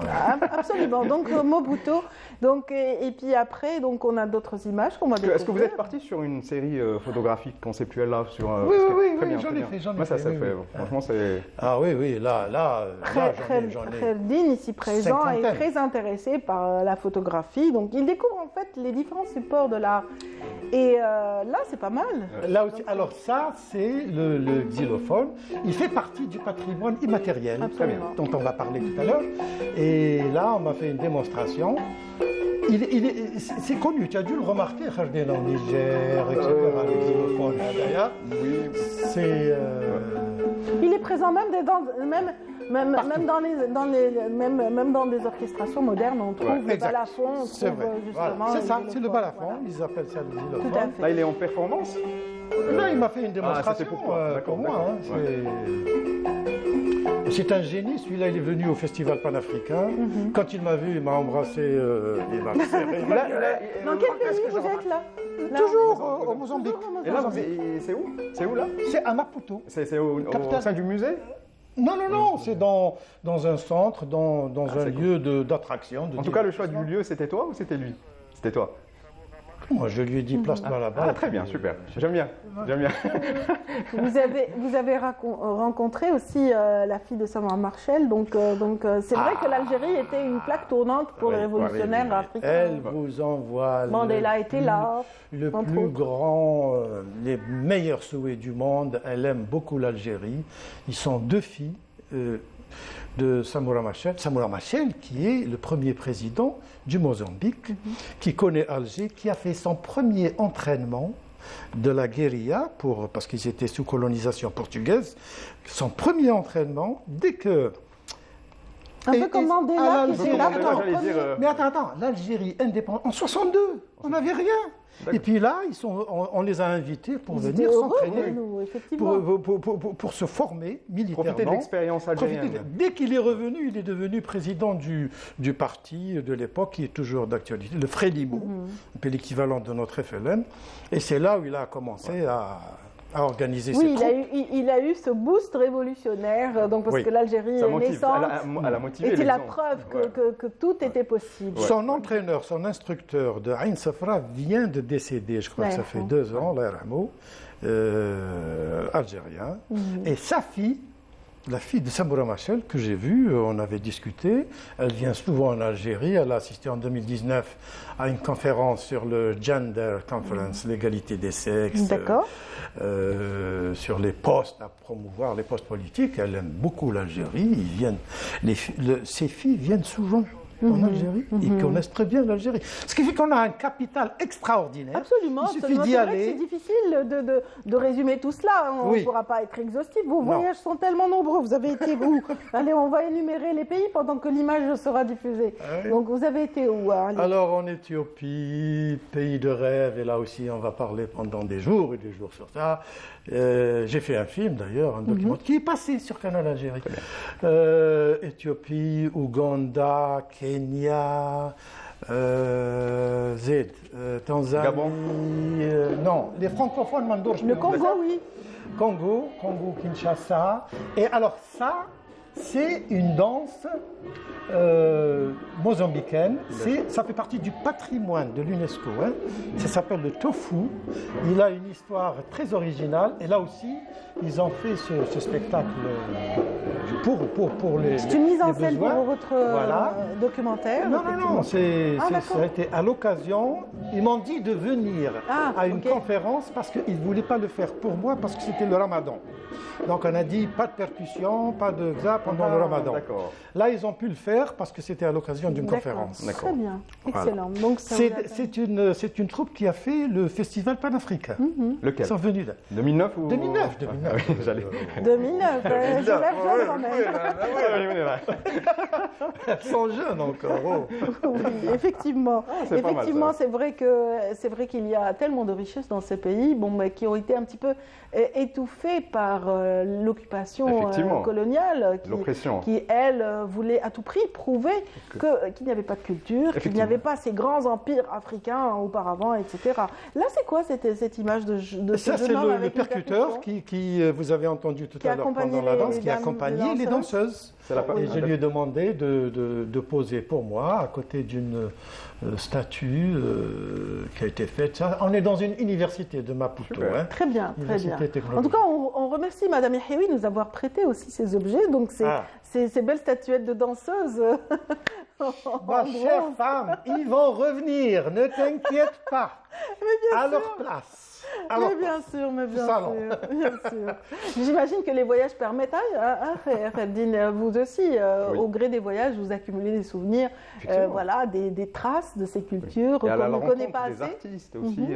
Absolument. Donc, Mobuto. Et puis après, on a d'autres images qu'on va découvrir. Est-ce que vous êtes parti sur une série photographique conceptuelle là sur, Oui, j'en ai fait. Ça fait. Franchement, c'est... Ah oui, là, j'en ai. Kherdine, ici présent, est très intéressé par la photographie. Donc, il découvre en fait les différents supports de l'art. Et là, c'est pas mal. Là aussi, alors ça, c'est le xylophone. Il fait partie du patrimoine immatériel dont on va parler tout à l'heure. Et là, on m'a fait une démonstration. C'est connu, tu as dû le remarquer, Kherdine, en Niger, etc. Le xylophone, c'est... Il est présent même dans des orchestrations modernes, on trouve le balafon, c'est ça, c'est le balafon, ils appellent ça le xylophone. Tout à fait. Là, il est en performance. Là, il m'a fait une démonstration pour moi. Pour moi. C'est un génie, celui-là il est venu au festival panafricain. Quand il m'a vu, il m'a embrassé, il m'a serré. Dans quel pays vous êtes là? Toujours au Mozambique. Et là, c'est où? C'est où là? C'est à Maputo. C'est au sein du musée? Non, c'est dans un centre, dans un lieu d'attraction. En tout cas, le choix du lieu, c'était toi ou c'était lui? C'était toi. Moi, je lui ai dit place-toi là-bas. Ah, très bien, super. J'aime bien. Vous avez rencontré aussi la fille de Samora Machel, donc c'est vrai que l'Algérie était une plaque tournante pour les révolutionnaires africains. Elle vous envoie Mandela était là. Le plus grand, les meilleurs souhaits du monde. Elle aime beaucoup l'Algérie. Ils sont 2 filles de Samora Machel, qui est le premier président du Mozambique, qui connaît Alger, qui a fait son premier entraînement de la guérilla, parce qu'ils étaient sous colonisation portugaise, son premier entraînement, dès que... Un peu comme Mandela qui était là. Mais attends, l'Algérie indépendante, en 62, on n'avait rien. Et puis là, on les a invités pour venir s'entraîner, pour se former militairement. Profiter de l'expérience algérienne. Dès qu'il est revenu, il est devenu président du parti de l'époque, qui est toujours d'actualité, le Frélimo, un peu l'équivalent de notre FLN. Et c'est là où il a commencé à organiser ses troupes. Il a eu ce boost révolutionnaire, donc parce que l'Algérie est naissante, était la preuve que tout était possible. Son entraîneur, son instructeur de Ain Safra vient de décéder, je crois que ça fait 2 ans, algérien. Et sa fille, la fille de Samora Machel, que j'ai vue, on avait discuté, elle vient souvent en Algérie, elle a assisté en 2019 à une conférence sur le Gender Conference, l'égalité des sexes, sur les postes, à promouvoir les postes politiques. Elle aime beaucoup l'Algérie, ses filles viennent souvent en Algérie, ils connaissent très bien l'Algérie. Ce qui fait qu'on a un capital extraordinaire. Absolument, il suffit d'y aller. C'est difficile de résumer tout cela, on ne pourra pas être exhaustif. Vos voyages sont tellement nombreux, vous avez été où? Allez, on va énumérer les pays pendant que l'image sera diffusée. Donc vous avez été où? Alors en Éthiopie, pays de rêve, et là aussi on va parler pendant des jours et des jours sur ça. J'ai fait un film d'ailleurs, un documentaire qui est passé sur Canal Algérie. Éthiopie, Ouganda, Kenya, Tanzanie. Gabon. Non, les francophones mandorges. Le Congo, oui. Congo, Kinshasa. Et alors ça, c'est une danse mozambicaine. Ça fait partie du patrimoine de l'UNESCO. Ça s'appelle le tofu. Il a une histoire très originale. Et là aussi, ils ont fait ce spectacle pour les C'est une mise en scène besoins. pour votre documentaire? Non, ça a été à l'occasion. Ils m'ont dit de venir à une conférence parce qu'ils ne voulaient pas le faire pour moi parce que c'était le ramadan. Donc on a dit pas de percussion, pas de ça pendant le ramadan. Là, ils ont pu le faire parce que c'était à l'occasion d'une conférence. Très bien, excellent. Donc, c'est une troupe qui a fait le festival panafricain. Lequel? Ils sont venus là. 2009 ou... 2009. 2009, je lève jeune quand même. Elles sont jeunes encore. Oui, effectivement. Effectivement, c'est vrai qu'il y a tellement de richesses dans ces pays, mais qui ont été un petit peu étouffées par l'occupation coloniale, qui elle voulait à tout prix prouver qu'il n'y avait pas de culture, qu'il n'y avait pas ces grands empires africains auparavant, etc. Là, c'est quoi cette image de ça, ce jeune homme avec le percuteur qui vous avez entendu tout à l'heure pendant la danse, qui accompagnait les danseuses. Et je lui ai demandé de poser pour moi à côté d'une statue qui a été faite. On est dans une université de Maputo. Très bien, très bien. En tout cas, on remercie Madame Yahiwi de nous avoir prêté aussi ces objets. Donc, ces belles statuettes de danseuses. Ma chère femme, ils vont revenir, ne t'inquiète pas. À leur place. Mais bien sûr. J'imagine que les voyages permettent, Kheldine, vous aussi, au gré des voyages, vous accumulez des souvenirs, des traces de ces cultures qu'on ne connaît pas assez. Des artistes aussi,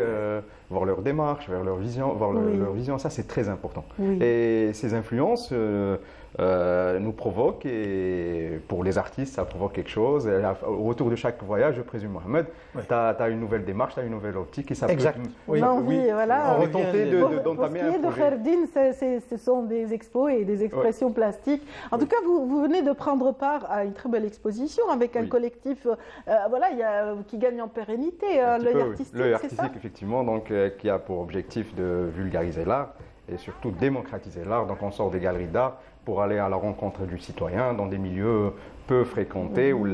voir leur démarche, voir leur vision, leur vision, ça c'est très important. Et ces influences, nous provoque, et pour les artistes, ça provoque quelque chose. Et au retour de chaque voyage, je présume, Mohamed, tu as une nouvelle démarche, tu as une nouvelle optique, et ça exact. peut voilà. on va tenter d'entamer un projet. Pour ce qui est de Kherdine, ce sont des expos et des expressions plastiques. En tout cas, vous venez de prendre part à une très belle exposition avec un collectif qui gagne en pérennité, l'œil artistique. L'œil artistique, effectivement, donc, qui a pour objectif de vulgariser l'art et surtout démocratiser l'art. Donc on sort des galeries d'art pour aller à la rencontre du citoyen dans des milieux peu fréquentés ou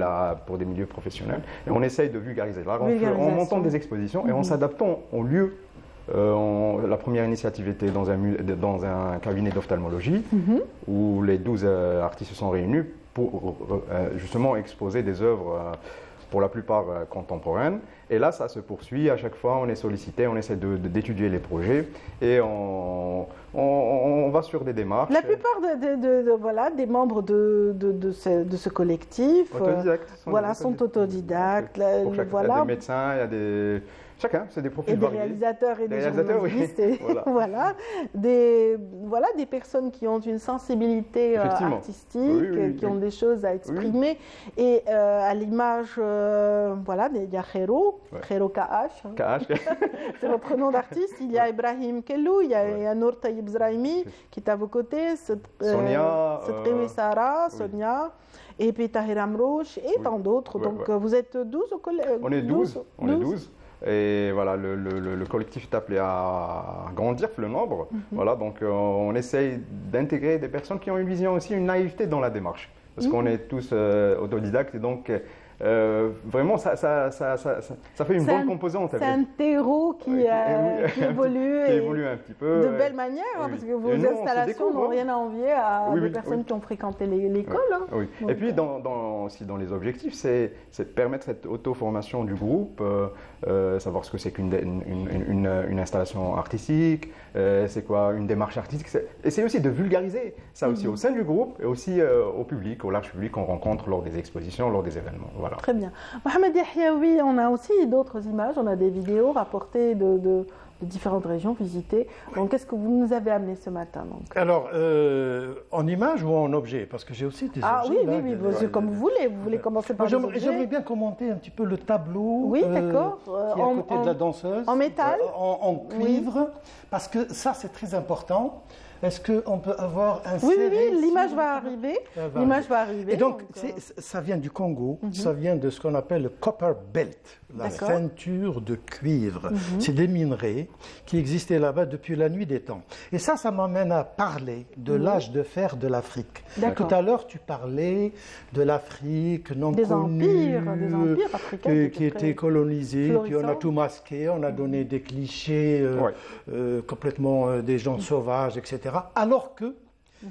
pour des milieux professionnels. Et on essaye de vulgariser l'art en montant des expositions et en s'adaptant au lieu. La première initiative était dans un cabinet d'ophtalmologie où les 12 artistes se sont réunis pour justement exposer des œuvres pour la plupart contemporaines. Et là, ça se poursuit. À chaque fois, on est sollicité, on essaie d'étudier les projets et on va sur des démarches. La plupart des membres de ce collectif sont autodidactes. Il y a des médecins, il y a des... Chacun, c'est des profils variés. Et des réalisateurs et des journalistes. Des personnes qui ont une sensibilité artistique, qui ont des choses à exprimer. Et à l'image, il y a Khero Kaash. C'est votre nom d'artiste. Il y a Ibrahim Kellou, il y a Nour Taïb Zraimi qui est à vos côtés, Sonia, Sarah, Sonia. Et puis Tahir Amrouche et tant d'autres. Donc vous êtes 12 au collège. On est 12. Et voilà, le collectif est appelé à grandir le nombre. Voilà, donc on essaye d'intégrer des personnes qui ont une vision aussi, une naïveté dans la démarche. Parce qu'on est tous autodidactes et donc vraiment ça fait une bonne composante. C'est un terreau qui évolue. Qui évolue un petit peu. De belle manière, parce que vos installations n'ont rien à envier à des personnes qui ont fréquenté l'école. Et puis aussi dans les objectifs, c'est de permettre cette auto-formation du groupe, savoir ce que c'est qu'une installation artistique, c'est quoi une démarche artistique. Essayer aussi de vulgariser ça aussi au sein du groupe et aussi au public, au large public qu'on rencontre lors des expositions, lors des événements. Voilà. Très bien. Mohamed Yahyaoui, on a aussi d'autres images, on a des vidéos rapportées de différentes régions visitées. Donc, qu'est-ce que vous nous avez amené ce matin Alors, en image ou en objet? Parce que j'ai aussi des objets. Oui, comme vous voulez. Vous voulez commencer par les objets? J'aimerais bien commenter un petit peu le tableau qui est à côté de la danseuse. En métal en cuivre, parce que ça, c'est très important. Est-ce qu'on peut avoir un Oui, l'image va arriver. Et donc, ça vient du Congo, ça vient de ce qu'on appelle le copper belt, la ceinture de cuivre. C'est des minerais qui existaient là-bas depuis la nuit des temps. Et ça m'amène à parler de l'âge de fer de l'Afrique. Tout à l'heure, tu parlais de l'Afrique non connue, des empires africains qui étaient colonisés, puis on a tout masqué, on a donné des clichés complètement des gens sauvages, etc. Alors que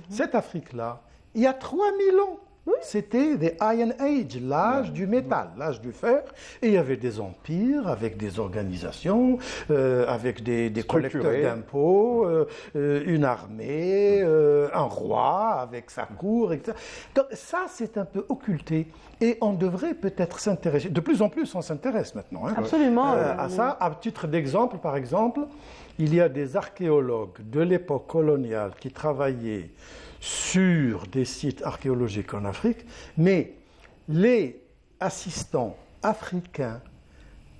cette Afrique-là, il y a 3000 ans, c'était the Iron Age, l'âge du métal, l'âge du fer, et il y avait des empires avec des organisations, avec des collecteurs d'impôts, une armée, un roi avec sa cour, etc. Donc ça, c'est un peu occulté, et on devrait peut-être s'intéresser, de plus en plus on s'intéresse maintenant Absolument, à ça. À titre d'exemple, par exemple, il y a des archéologues de l'époque coloniale qui travaillaient sur des sites archéologiques en Afrique, mais les assistants africains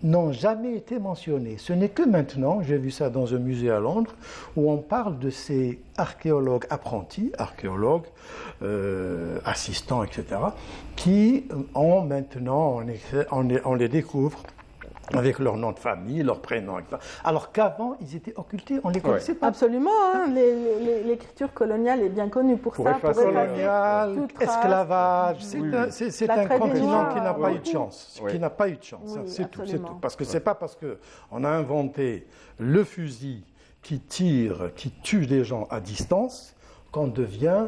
n'ont jamais été mentionnés. Ce n'est que maintenant, j'ai vu ça dans un musée à Londres, où on parle de ces archéologues apprentis, archéologues, assistants, etc., qui ont maintenant, on les découvre avec leur nom de famille, leur prénom, etc. Alors qu'avant, ils étaient occultés, on ne les connaissait pas. Absolument, l'écriture coloniale est bien connue pour ça. Colonial, esclavage, c'est un continent qui n'a pas eu de chance. Qui n'a pas eu de chance, c'est tout. Parce que ce n'est pas parce qu'on a inventé le fusil qui tire, qui tue des gens à distance, qu'on devient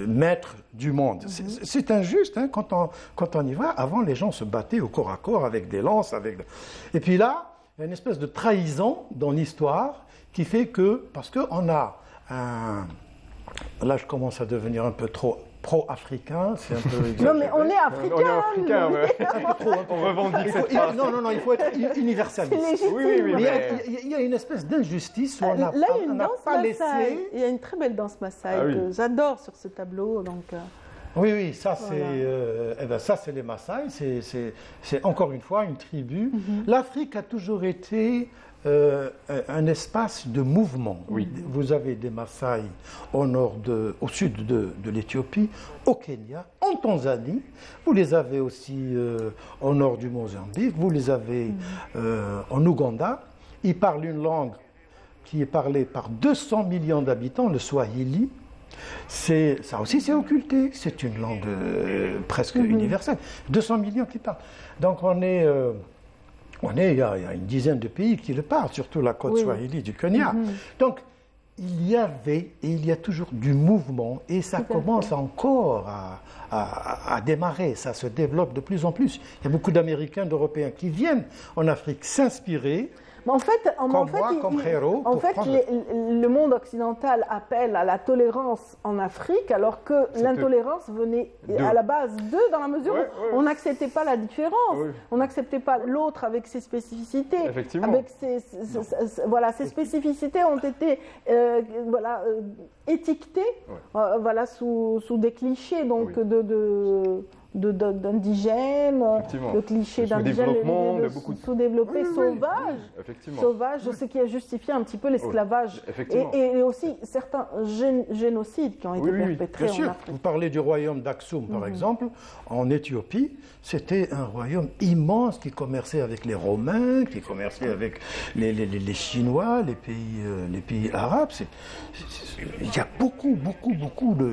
maître du monde. C'est injuste quand on y va. Avant, les gens se battaient au corps à corps avec des lances. Et puis là, il y a une espèce de trahison dans l'histoire qui fait que, parce qu'on a là je commence à devenir un peu trop pro-africain, c'est un peu exagéré. Non, mais on est africain. On est africain, ouais. On revendique cette part. Non, il faut être universaliste. C'est légitime. Oui, Il y a une espèce d'injustice où on Là, il y a une n'a danse pas Maasai. laissé... Il y a une très belle danse Maasai que j'adore sur ce tableau. Donc, Oui, ça voilà. c'est les Maasai, c'est encore une fois une tribu. L'Afrique a toujours été un espace de mouvement. Oui. Vous avez des Maasai au sud de l'Éthiopie, au Kenya, en Tanzanie. Vous les avez aussi au nord du Mozambique. Vous les avez en Ouganda. Ils parlent une langue qui est parlée par 200 millions d'habitants, le Swahili. Ça aussi c'est occulté, c'est une langue presque universelle. 200 millions qui parlent. Donc il y a une dizaine de pays qui le parlent, surtout la côte Swahili du Kenya. Donc il y avait et il y a toujours du mouvement et ça commence encore à démarrer, ça se développe de plus en plus. Il y a beaucoup d'Américains, d'Européens qui viennent en Afrique s'inspirer. Mais en fait, le monde occidental appelle à la tolérance en Afrique, alors que l'intolérance venait à la base d'eux, dans la mesure où on n'acceptait pas la différence, on n'acceptait pas l'autre avec ses spécificités. Effectivement. Avec ces spécificités ont été étiquetées sous des clichés donc d'indigènes, le cliché d'indigène, sous-développé, sauvage, ce qui a justifié un petit peu l'esclavage et aussi certains génocides qui ont été perpétrés en Afrique. Vous parlez du royaume d'Aksum, par exemple, en Éthiopie, c'était un royaume immense qui commerçait avec les Romains, qui commerçait avec les Chinois, les pays arabes. Il y a beaucoup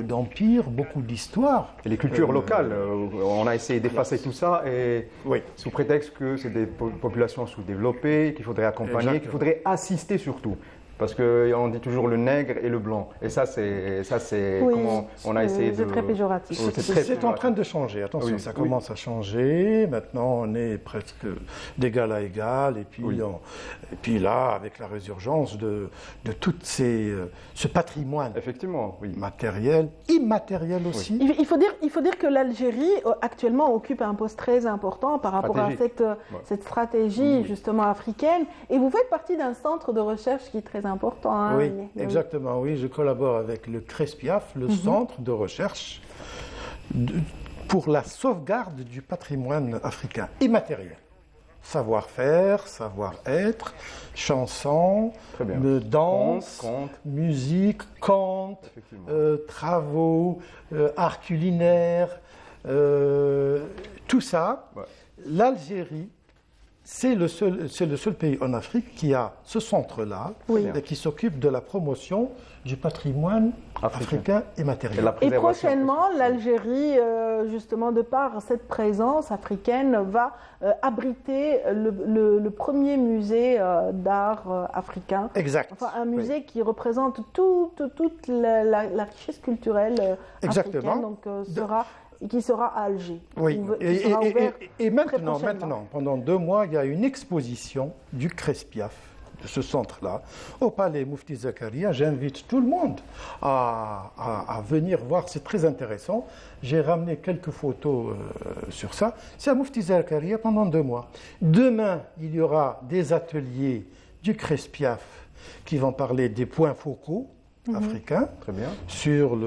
d'empires, beaucoup d'histoires. Et les cultures locales. On a essayé d'effacer tout ça et sous prétexte que c'est des populations sous-développées, qu'il faudrait accompagner, qu'il faudrait assister surtout. Parce qu'on dit toujours le nègre et le blanc. Et ça, c'est comment on a essayé de... C'est très péjoratif. C'est en train de changer. Attention, ça commence à changer. Maintenant, on est presque d'égal à égal. Et puis là, avec la résurgence de tout ce patrimoine matériel, immatériel aussi. Il faut dire que l'Algérie, actuellement, occupe un poste très important par rapport à cette stratégie, justement, africaine. Et vous faites partie d'un centre de recherche qui est très important. Hein, oui, exactement. Oui, je collabore avec le CRESPIAF, le centre de recherche pour la sauvegarde du patrimoine africain immatériel. Savoir-faire, savoir-être, chansons, danse, musique, contes, travaux, art culinaire, tout ça. L'Algérie, c'est le seul pays en Afrique qui a ce centre-là et qui s'occupe de la promotion du patrimoine africain immatériel. Et prochainement, l'Algérie, justement, de par cette présence africaine, va abriter le premier musée d'art africain. Exact. Enfin, un musée qui représente toute la richesse culturelle africaine, donc qui sera à Alger. Oui, et maintenant, pendant 2 mois, il y a une exposition du CRESPIAF, de ce centre-là, au Palais Moufti Zakaria. J'invite tout le monde à venir voir, c'est très intéressant. J'ai ramené quelques photos sur ça. C'est à Moufti Zakaria pendant 2 mois. Demain, il y aura des ateliers du CRESPIAF qui vont parler des points focaux africain, sur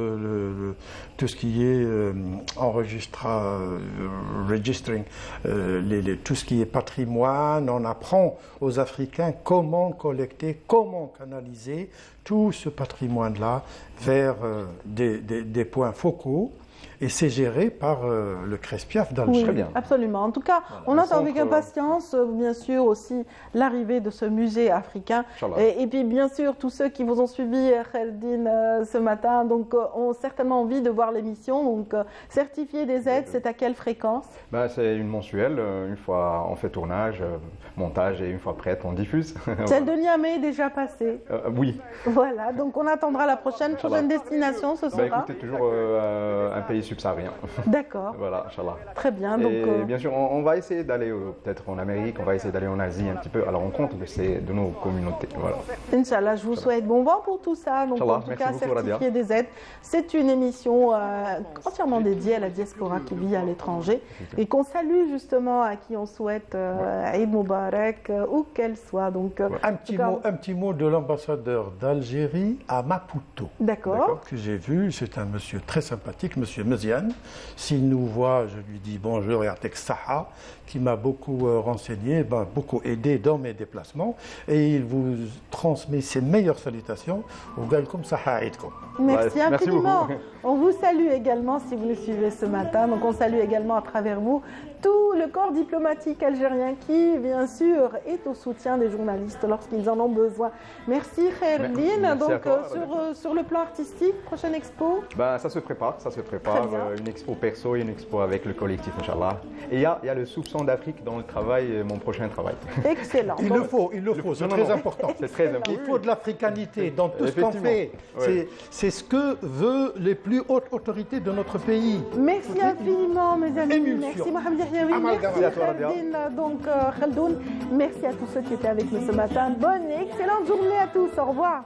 tout ce qui est registering, tout ce qui est patrimoine. On apprend aux Africains comment collecter, comment canaliser tout ce patrimoine-là vers des points focaux. Et c'est géré par le CRESPIAF d'Alger. Oui, absolument. En tout cas, on attend avec impatience, bien sûr, aussi l'arrivée de ce musée africain. Et puis, bien sûr, tous ceux qui vous ont suivi, Khaldine, ce matin, donc, ont certainement envie de voir l'émission. Donc, certifier des aides, c'est à quelle fréquence? C'est une mensuelle. Une fois on fait tournage, montage et une fois prête, on diffuse. Celle de Niamey est déjà passée. Oui. Voilà, donc on attendra la prochaine destination, ce sera. Écoutez, toujours un pays subsaharien. D'accord. Voilà, Inch'Allah. Très bien. Donc, et bien sûr, on va essayer d'aller peut-être en Amérique, on va essayer d'aller en Asie un petit peu à la rencontre de nos communautés. Voilà. Inch'Allah, je vous souhaite bon vent pour tout ça. Donc, en tout cas, certifié des aides. C'est une émission entièrement dédiée à la diaspora qui vit à l'étranger et qu'on salue justement, à qui on souhaite Eid Mubarak, où qu'elle soit. Donc, un petit mot de l'ambassadeur d'Algérie à Maputo. D'accord. Que j'ai vu, c'est un monsieur très sympathique, monsieur Meziane. S'il nous voit, je lui dis bonjour et Atek Saha, qui m'a beaucoup renseigné, beaucoup aidé dans mes déplacements. Et il vous transmet ses meilleures salutations. Merci infiniment. On vous salue également si vous nous suivez ce matin. Donc on salue également à travers vous tout le corps diplomatique algérien qui, bien sûr, est au soutien des journalistes lorsqu'ils en ont besoin. Merci Khairline. Donc sur le plan artistique, prochaine expo Ça se prépare. Une expo perso et une expo avec le collectif, Inch'Allah. Et il y a le soupçon d'Afrique dans le travail, mon prochain travail. Excellent. Il le faut, c'est très important. C'est très important. Il faut de l'africanité dans tout ce qu'on fait. C'est ce que veulent les plus hautes autorités de notre pays. Merci infiniment, mes amis. Émulsion. Merci Mohamed Yahyaoui. Merci à toi, donc Khaldoun. Merci à tous ceux qui étaient avec nous ce matin. Bonne et excellente journée à tous. Au revoir.